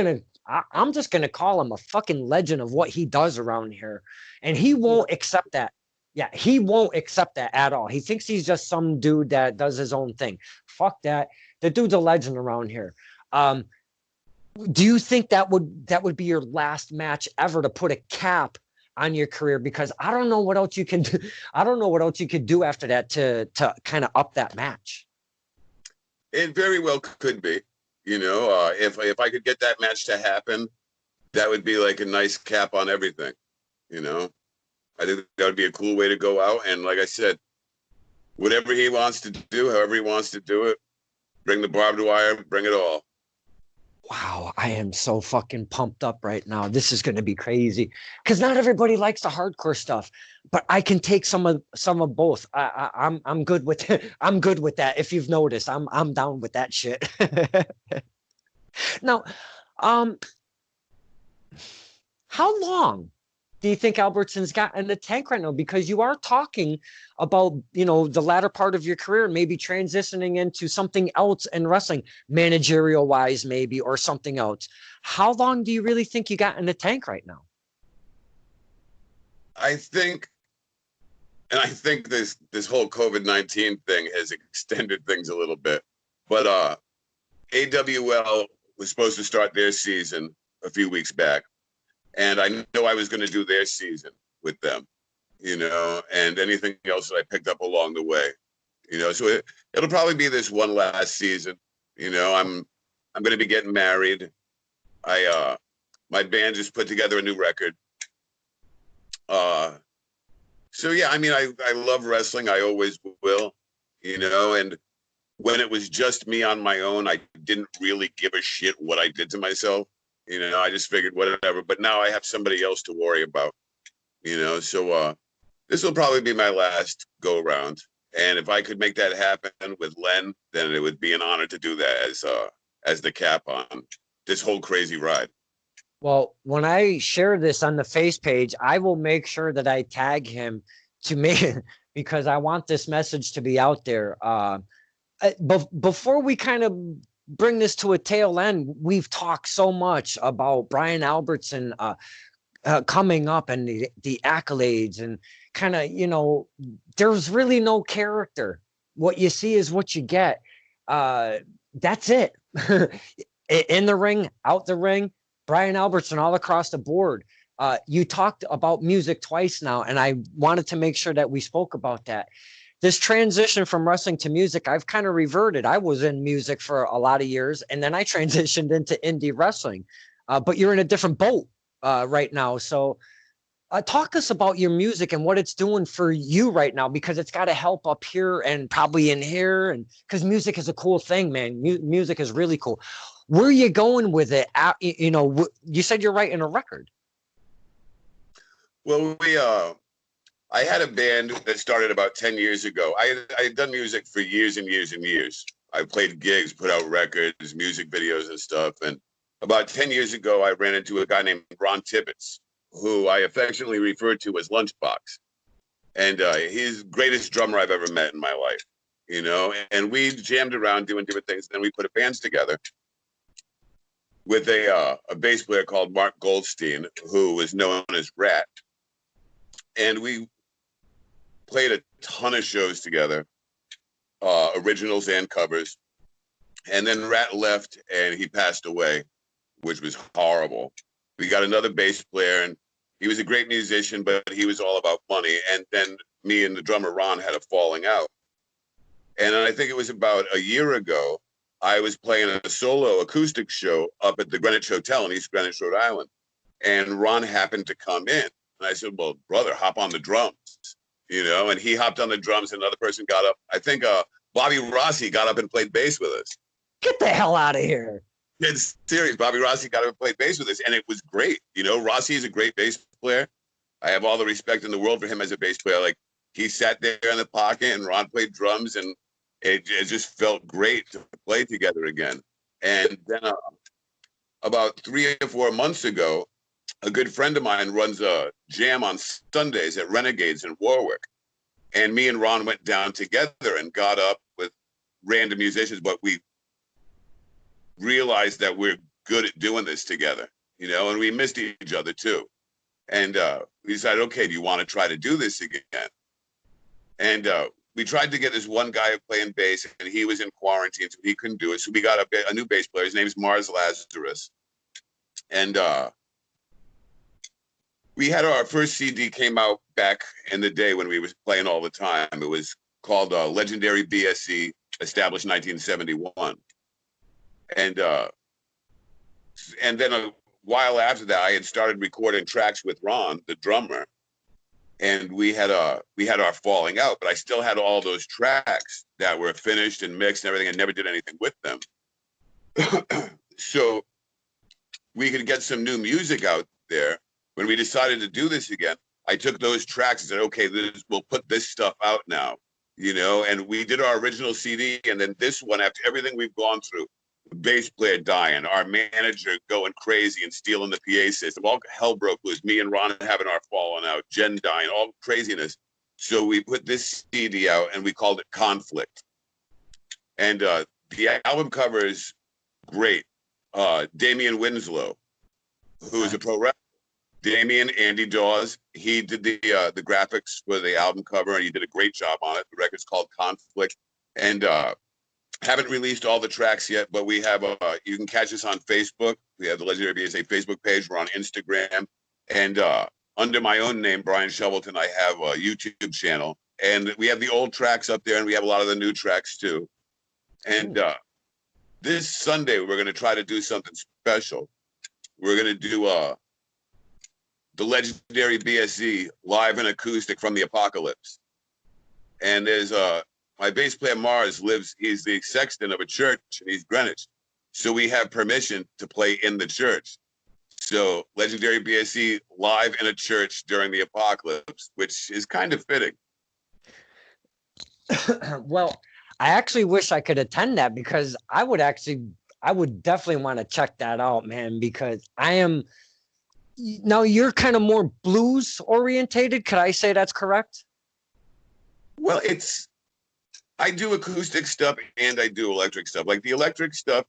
just going to call him a fucking legend of what he does around here. And he won't accept that. Yeah, he won't accept that at all. He thinks he's just some dude that does his own thing. Fuck that. The dude's a legend around here. Do you think that would be your last match ever to put a cap on your career? Because I don't know what else you can do. I don't know what else you could do after that to kind of up that match. It very well could be. You know, if I could get that match to happen, that would be like a nice cap on everything. You know, I think that would be a cool way to go out. And like I said, whatever he wants to do, however he wants to do it, bring the barbed wire, bring it all. Wow, I am so fucking pumped up right now. This is going to be crazy because not everybody likes the hardcore stuff, but I can take some of both. I'm good with it. I'm good with that. If you've noticed, I'm down with that shit. Now, how long do you think Albertson's got in the tank right now? Because you are talking about, you know, the latter part of your career, maybe transitioning into something else in wrestling, managerial wise, maybe, or something else. How long do you really think you got in the tank right now? I think this whole COVID-19 thing has extended things a little bit, but AWL was supposed to start their season a few weeks back. And I know I was going to do their season with them, you know, and anything else that I picked up along the way, you know. So it'll probably be this one last season. You know, I'm going to be getting married. My band just put together a new record. So yeah, I mean, I love wrestling. I always will, you know. And when it was just me on my own, I didn't really give a shit what I did to myself. You know, I just figured whatever, but now I have somebody else to worry about, you know, so this will probably be my last go around. And if I could make that happen with Len, then it would be an honor to do that as the cap on this whole crazy ride. Well, when I share this on the face page, I will make sure that I tag him to me because I want this message to be out there. Before we kind of bring this to a tail end, we've talked so much about Brian Albertson coming up and the accolades and kind of, you know, there's really no character. What you see is what you get. That's it. In the ring, out the ring, Brian Albertson all across the board. You talked about music twice now, and I wanted to make sure that we spoke about that. This transition from wrestling to music, I've kind of reverted. I was in music for a lot of years, and then I transitioned into indie wrestling. But you're in a different boat right now. So talk us about your music and what it's doing for you right now, because it's got to help up here and probably in here. And because music is a cool thing, man. Music is really cool. Where are you going with it? You know, you said you're writing a record. Well, I had a band that started about 10 years ago. I had done music for years and years and years. I played gigs, put out records, music videos and stuff. And about 10 years ago, I ran into a guy named Ron Tibbetts, who I affectionately referred to as Lunchbox. And he's the greatest drummer I've ever met in my life, you know. And we jammed around doing different things. Then we put a band together with a bass player called Mark Goldstein, who was known as Rat. And we played a ton of shows together, originals and covers. And then Rat left and he passed away, which was horrible. We got another bass player, and he was a great musician, but he was all about money. And then me and the drummer Ron had a falling out. And I think it was about a year ago, I was playing a solo acoustic show up at the Greenwich Hotel in East Greenwich, Rhode Island. And Ron happened to come in. And I said, well, brother, hop on the drums, you know? And he hopped on the drums, and another person got up. I think Bobby Rossi got up and played bass with us. Get the hell out of here. It's serious. Bobby Rossi got up and played bass with us, and it was great. You know, Rossi is a great bass player. I have all the respect in the world for him as a bass player. Like, he sat there in the pocket, and Ron played drums, and it just felt great to play together again. And then about 3 or 4 months ago, a good friend of mine runs a jam on Sundays at Renegades in Warwick. And me and Ron went down together and got up with random musicians, but we realized that we're good at doing this together, you know, and we missed each other too. And we decided, okay, do you want to try to do this again? And we tried to get this one guy playing bass, and he was in quarantine, so he couldn't do it. So we got a new bass player. His name's Mars Lazarus. And we had our first CD came out back in the day when we was playing all the time. It was called Legendary BSE, established 1971. And then a while after that, I had started recording tracks with Ron, the drummer, and we had our falling out. But I still had all those tracks that were finished and mixed and everything, and never did anything with them. So we could get some new music out there. When we decided to do this again, I took those tracks and said, okay, we'll put this stuff out now, you know. And we did our original CD, and then this one, after everything we've gone through. The bass player dying, our manager going crazy and stealing the PA system. All hell broke loose. Me and Ron having our falling out, Jen dying, all craziness. So we put this CD out and we called it Conflict. And the album cover is great. Damian Winslow, who is a pro wrestler. Damian, Andy Dawes, he did the graphics for the album cover, and he did a great job on it. The record's called Conflict. And haven't released all the tracks yet, but we have you can catch us on Facebook. We have the Legendary BSA Facebook page. We're on Instagram, and under my own name, Brian Shovelton, I have a YouTube channel, and we have the old tracks up there, and we have a lot of the new tracks too. And this Sunday, we're going to try to do something special. We're going to do the Legendary BSE live and acoustic from the Apocalypse, and there's my bass player Mars he's the sexton of a church in East Greenwich. So we have permission to play in the church. So Legendary BSE live in a church during the apocalypse, which is kind of fitting. Well, I actually wish I could attend that, because I would definitely want to check that out, man, because now you're kind of more blues orientated. Could I say that's correct? Well, I do acoustic stuff and I do electric stuff. Like the electric stuff,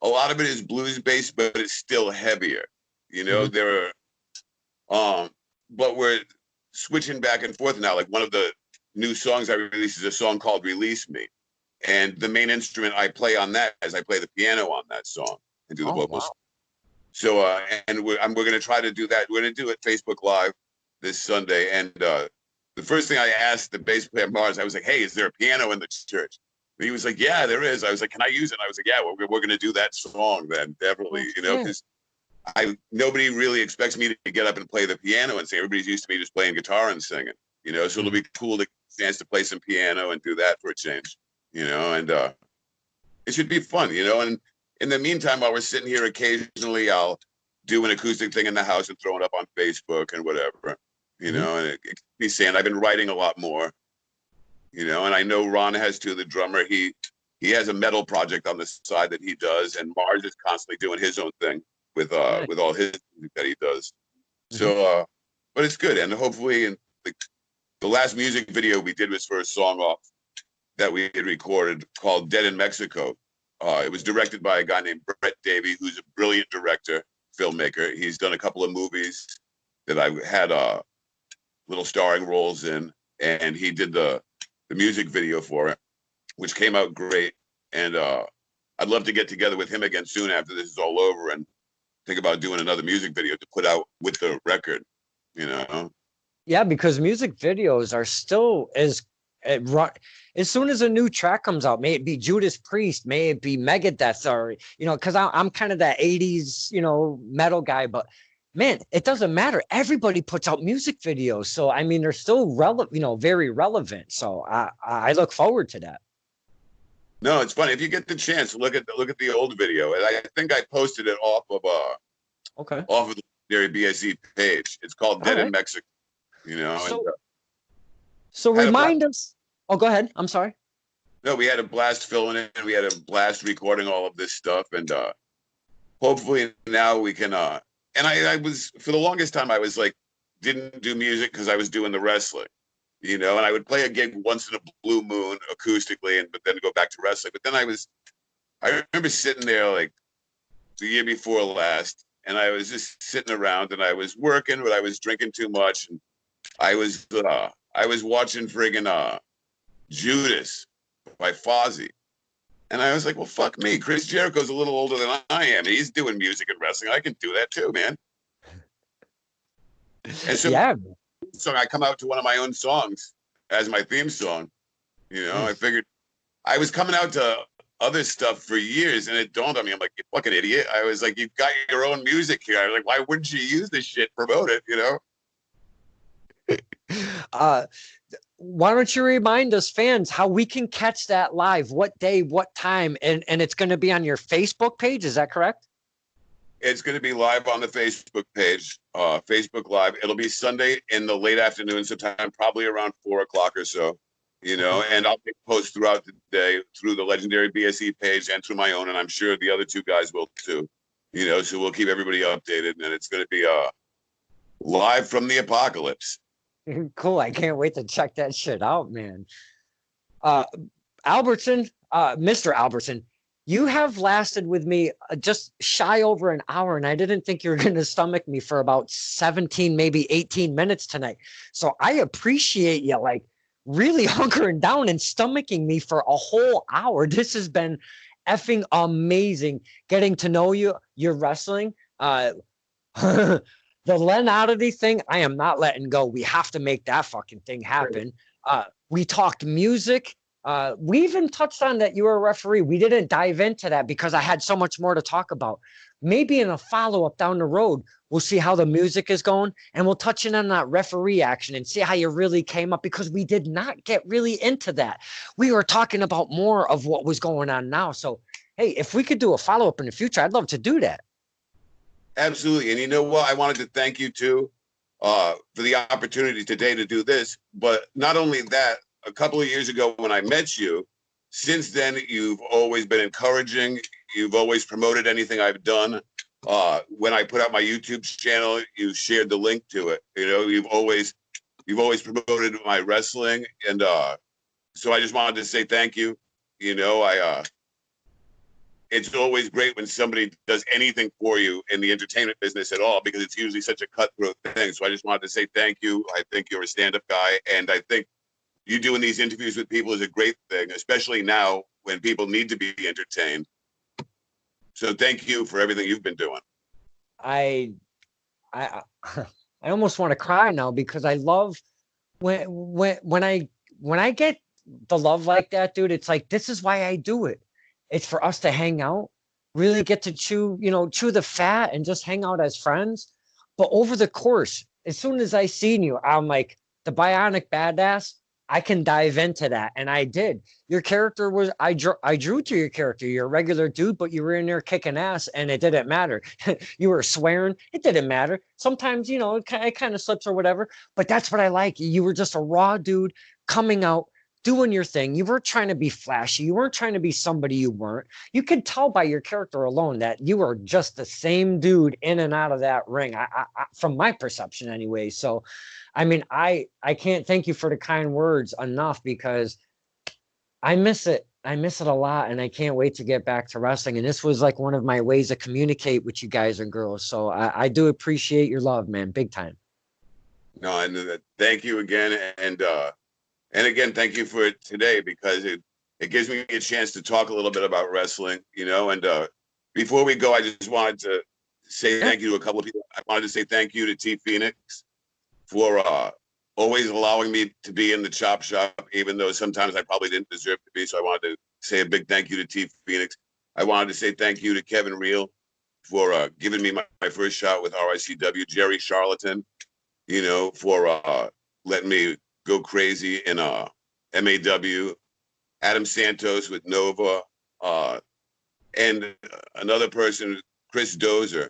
a lot of it is blues based, but it's still heavier. You know, but we're switching back and forth now. Like one of the new songs I released is a song called Release Me. And the main instrument I play on that is I play the piano on that song and do the vocals. Wow. So, and we're going to try to do that. We're going to do it Facebook Live this Sunday. And the first thing I asked the bass player Mars, I was like, hey, is there a piano in the church? And he was like, yeah, there is. I was like, can I use it? I was like, yeah, we're going to do that song then, definitely, you know, because nobody really expects me to get up and play the piano and sing. Everybody's used to me just playing guitar and singing, you know, so it'll be cool to get a chance to play some piano and do that for a change, you know, and it should be fun, you know. And in the meantime, while we're sitting here, occasionally I'll do an acoustic thing in the house and throw it up on Facebook and whatever, you know, and it keeps me saying I've been writing a lot more, you know, and I know Ron has too, the drummer. He has a metal project on the side that he does, and Mars is constantly doing his own thing with all his music that he does. So, but it's good, and hopefully in the last music video we did was for a song off that we had recorded called Dead in Mexico. It was directed by a guy named Brett Davey, who's a brilliant director, filmmaker. He's done a couple of movies that I had little starring roles in, and he did the music video for it, which came out great. And I'd love to get together with him again soon after this is all over and think about doing another music video to put out with the record, you know? Yeah, because music videos are still as soon as a new track comes out, may it be Judas Priest, may it be Megadeth, or because I'm kind of that 80s metal guy, but man, it doesn't matter. Everybody puts out music videos, so I mean they're still relevant, very relevant. So I look forward to that. No, it's funny if you get the chance. Look at the old video, and I think I posted it off of the Legendary BSE page. It's called Dead in Mexico. So remind us. Oh, go ahead. I'm sorry. No, we had a blast filming it, and we had a blast recording all of this stuff, and hopefully now we can. And I was, for the longest time, I was like, didn't do music because I was doing the wrestling, and I would play a gig once in a blue moon acoustically, but then go back to wrestling. But then I remember sitting there like the year before last, and I was just sitting around, and I was working, but I was drinking too much, and I was watching friggin' Judas by Fozzy. And I was like, well, fuck me. Chris Jericho's a little older than I am. He's doing music and wrestling. I can do that too, man. And so, so I come out to one of my own songs as my theme song. I figured I was coming out to other stuff for years, and it dawned on me. I'm like, you fucking idiot. I was like, you've got your own music here. I was like, why wouldn't you use this shit, promote it, Why don't you remind us fans how we can catch that live, what day, what time, and it's going to be on your Facebook page. Is that correct? It's going to be live on the Facebook page, Facebook Live. It'll be Sunday in the late afternoon sometime, probably around 4 o'clock or so, and I'll make posts throughout the day through the Legendary BSE page and through my own, and I'm sure the other two guys will too, so we'll keep everybody updated, and it's going to be live from the apocalypse. Cool. I can't wait to check that shit out, man. Albertson, Mr. Albertson, you have lasted with me just shy over an hour, and I didn't think you were going to stomach me for about 17, maybe 18 minutes tonight. So I appreciate you like really hunkering down and stomaching me for a whole hour. This has been effing amazing getting to know you, your wrestling. The Len Oddity thing, I am not letting go. We have to make that fucking thing happen. We talked music. We even touched on that you were a referee. We didn't dive into that because I had so much more to talk about. Maybe in a follow-up down the road, we'll see how the music is going, and we'll touch in on that referee action and see how you really came up, because we did not get really into that. We were talking about more of what was going on now. So, hey, if we could do a follow-up in the future, I'd love to do that. Absolutely. And you know what? I wanted to thank you too for the opportunity today to do this. But not only that, a couple of years ago when I met you, since then, you've always been encouraging. You've always promoted anything I've done. When I put out my YouTube channel, you shared the link to it. You've always promoted my wrestling. And so I just wanted to say thank you. It's always great when somebody does anything for you in the entertainment business at all, because it's usually such a cutthroat thing. So I just wanted to say thank you. I think you're a stand-up guy, and I think you doing these interviews with people is a great thing, especially now when people need to be entertained. So thank you for everything you've been doing. I almost want to cry now, because I love when I get the love like that, dude. It's like, this is why I do it. It's for us to hang out, really get to chew the fat and just hang out as friends. But over the course, as soon as I seen you, I'm like, the Bionic Badass, I can dive into that. And I did. Your character was, I drew to your character. You're a regular dude, but you were in there kicking ass, and it didn't matter. You were swearing. It didn't matter. Sometimes, it kind of slips or whatever, but that's what I like. You were just a raw dude coming out, doing your thing. You weren't trying to be flashy. You weren't trying to be somebody you weren't. You could tell by your character alone that you were just the same dude in and out of that ring, from my perception anyway. So, I mean, I can't thank you for the kind words enough, because I miss it. I miss it a lot, and I can't wait to get back to wrestling. And this was like one of my ways to communicate with you guys and girls. So I do appreciate your love, man, big time. No, and thank you again, and again, thank you for today, because it gives me a chance to talk a little bit about wrestling, you know. And before we go, I just wanted to say thank you to a couple of people. I wanted to say thank you to T Phoenix for always allowing me to be in the chop shop, even though sometimes I probably didn't deserve to be. So I wanted to say a big thank you to T Phoenix. I wanted to say thank you to Kevin Reel for giving me my first shot with RICW. Jerry Charlatan, you know, for letting me go crazy in MAW. Adam Santos with Nova, and another person, Chris Dozer,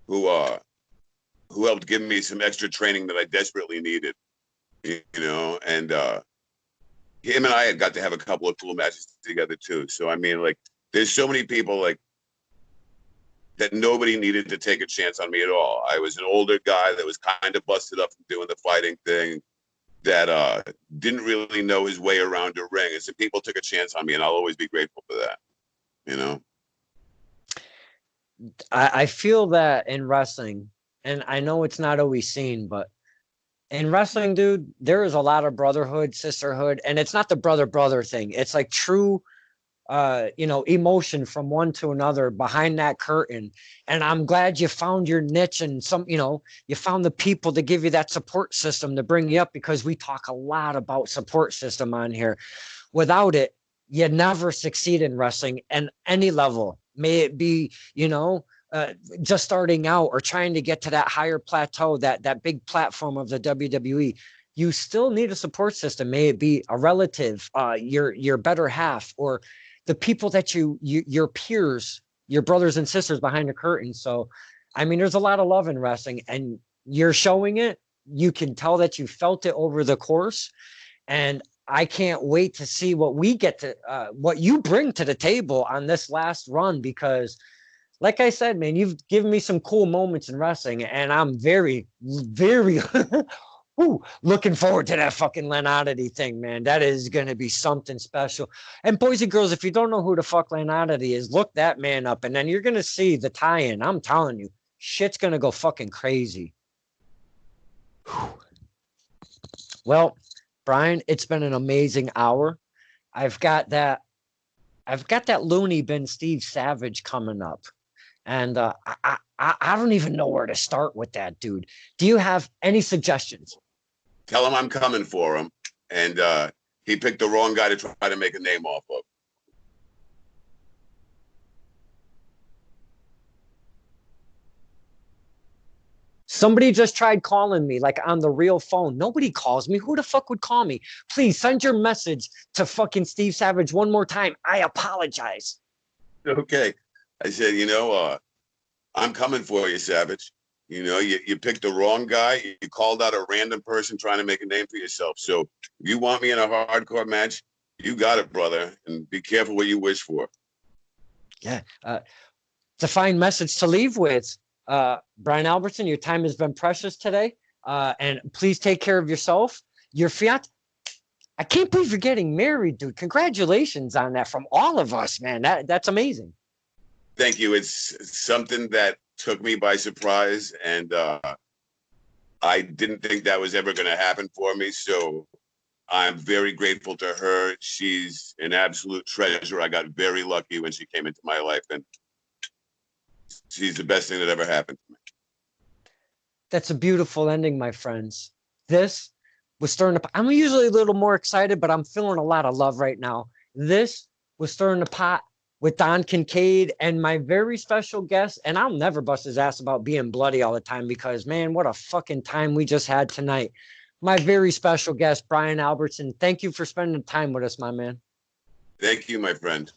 who helped give me some extra training that I desperately needed, you know. And him and I had got to have a couple of cool matches together too. So I mean, like, there's so many people like that nobody needed to take a chance on me at all. I was an older guy that was kind of busted up from doing the fighting thing, that didn't really know his way around a ring. And so people took a chance on me, and I'll always be grateful for that, you know? I feel that in wrestling, and I know it's not always seen, but in wrestling, dude, there is a lot of brotherhood, sisterhood, and it's not the brother thing. It's like true emotion from one to another behind that curtain. And I'm glad you found your niche, and you found the people to give you that support system to bring you up, because we talk a lot about support system on here. Without it, you never succeed in wrestling at any level. May it be, just starting out or trying to get to that higher plateau, that big platform of the WWE. You still need a support system. May it be a relative, your better half, or the people that your peers, your brothers and sisters behind the curtain. So, I mean, there's a lot of love in wrestling, and you're showing it. You can tell that you felt it over the course, and I can't wait to see what we get to, what you bring to the table on this last run, because like I said, man, you've given me some cool moments in wrestling, and I'm very, very looking forward to that fucking Len Oddity thing, man. That is going to be something special. And boys and girls, if you don't know who the fuck Len Oddity is, look that man up, and then you're going to see the tie-in. I'm telling you, shit's going to go fucking crazy. Well, Brian, it's been an amazing hour. I've got that loony bin Steve Savage coming up. And I don't even know where to start with that, dude. Do you have any suggestions? Tell him I'm coming for him. And he picked the wrong guy to try to make a name off of. Somebody just tried calling me, like, on the real phone. Nobody calls me. Who the fuck would call me? Please send your message to fucking Steve Savage one more time. I apologize. Okay. I said, I'm coming for you, Savage. You picked the wrong guy. You called out a random person trying to make a name for yourself. So if you want me in a hardcore match, you got it, brother. And be careful what you wish for. Yeah. It's a fine message to leave with. Brian Albertson, your time has been precious today. And please take care of yourself. Your fiat. I can't believe you're getting married, dude. Congratulations on that from all of us, man. That's amazing. Thank you. It's something that took me by surprise, and I didn't think that was ever going to happen for me. So I'm very grateful to her. She's an absolute treasure. I got very lucky when she came into my life, and she's the best thing that ever happened to me. That's a beautiful ending, my friends. This was stirring up. I'm usually a little more excited, but I'm feeling a lot of love right now. This was stirring the pot with Don Kincaid and my very special guest. And I'll never bust his ass about being bloody all the time, because, man, what a fucking time we just had tonight. My very special guest, Brian Albertson. Thank you for spending time with us, my man. Thank you, my friend.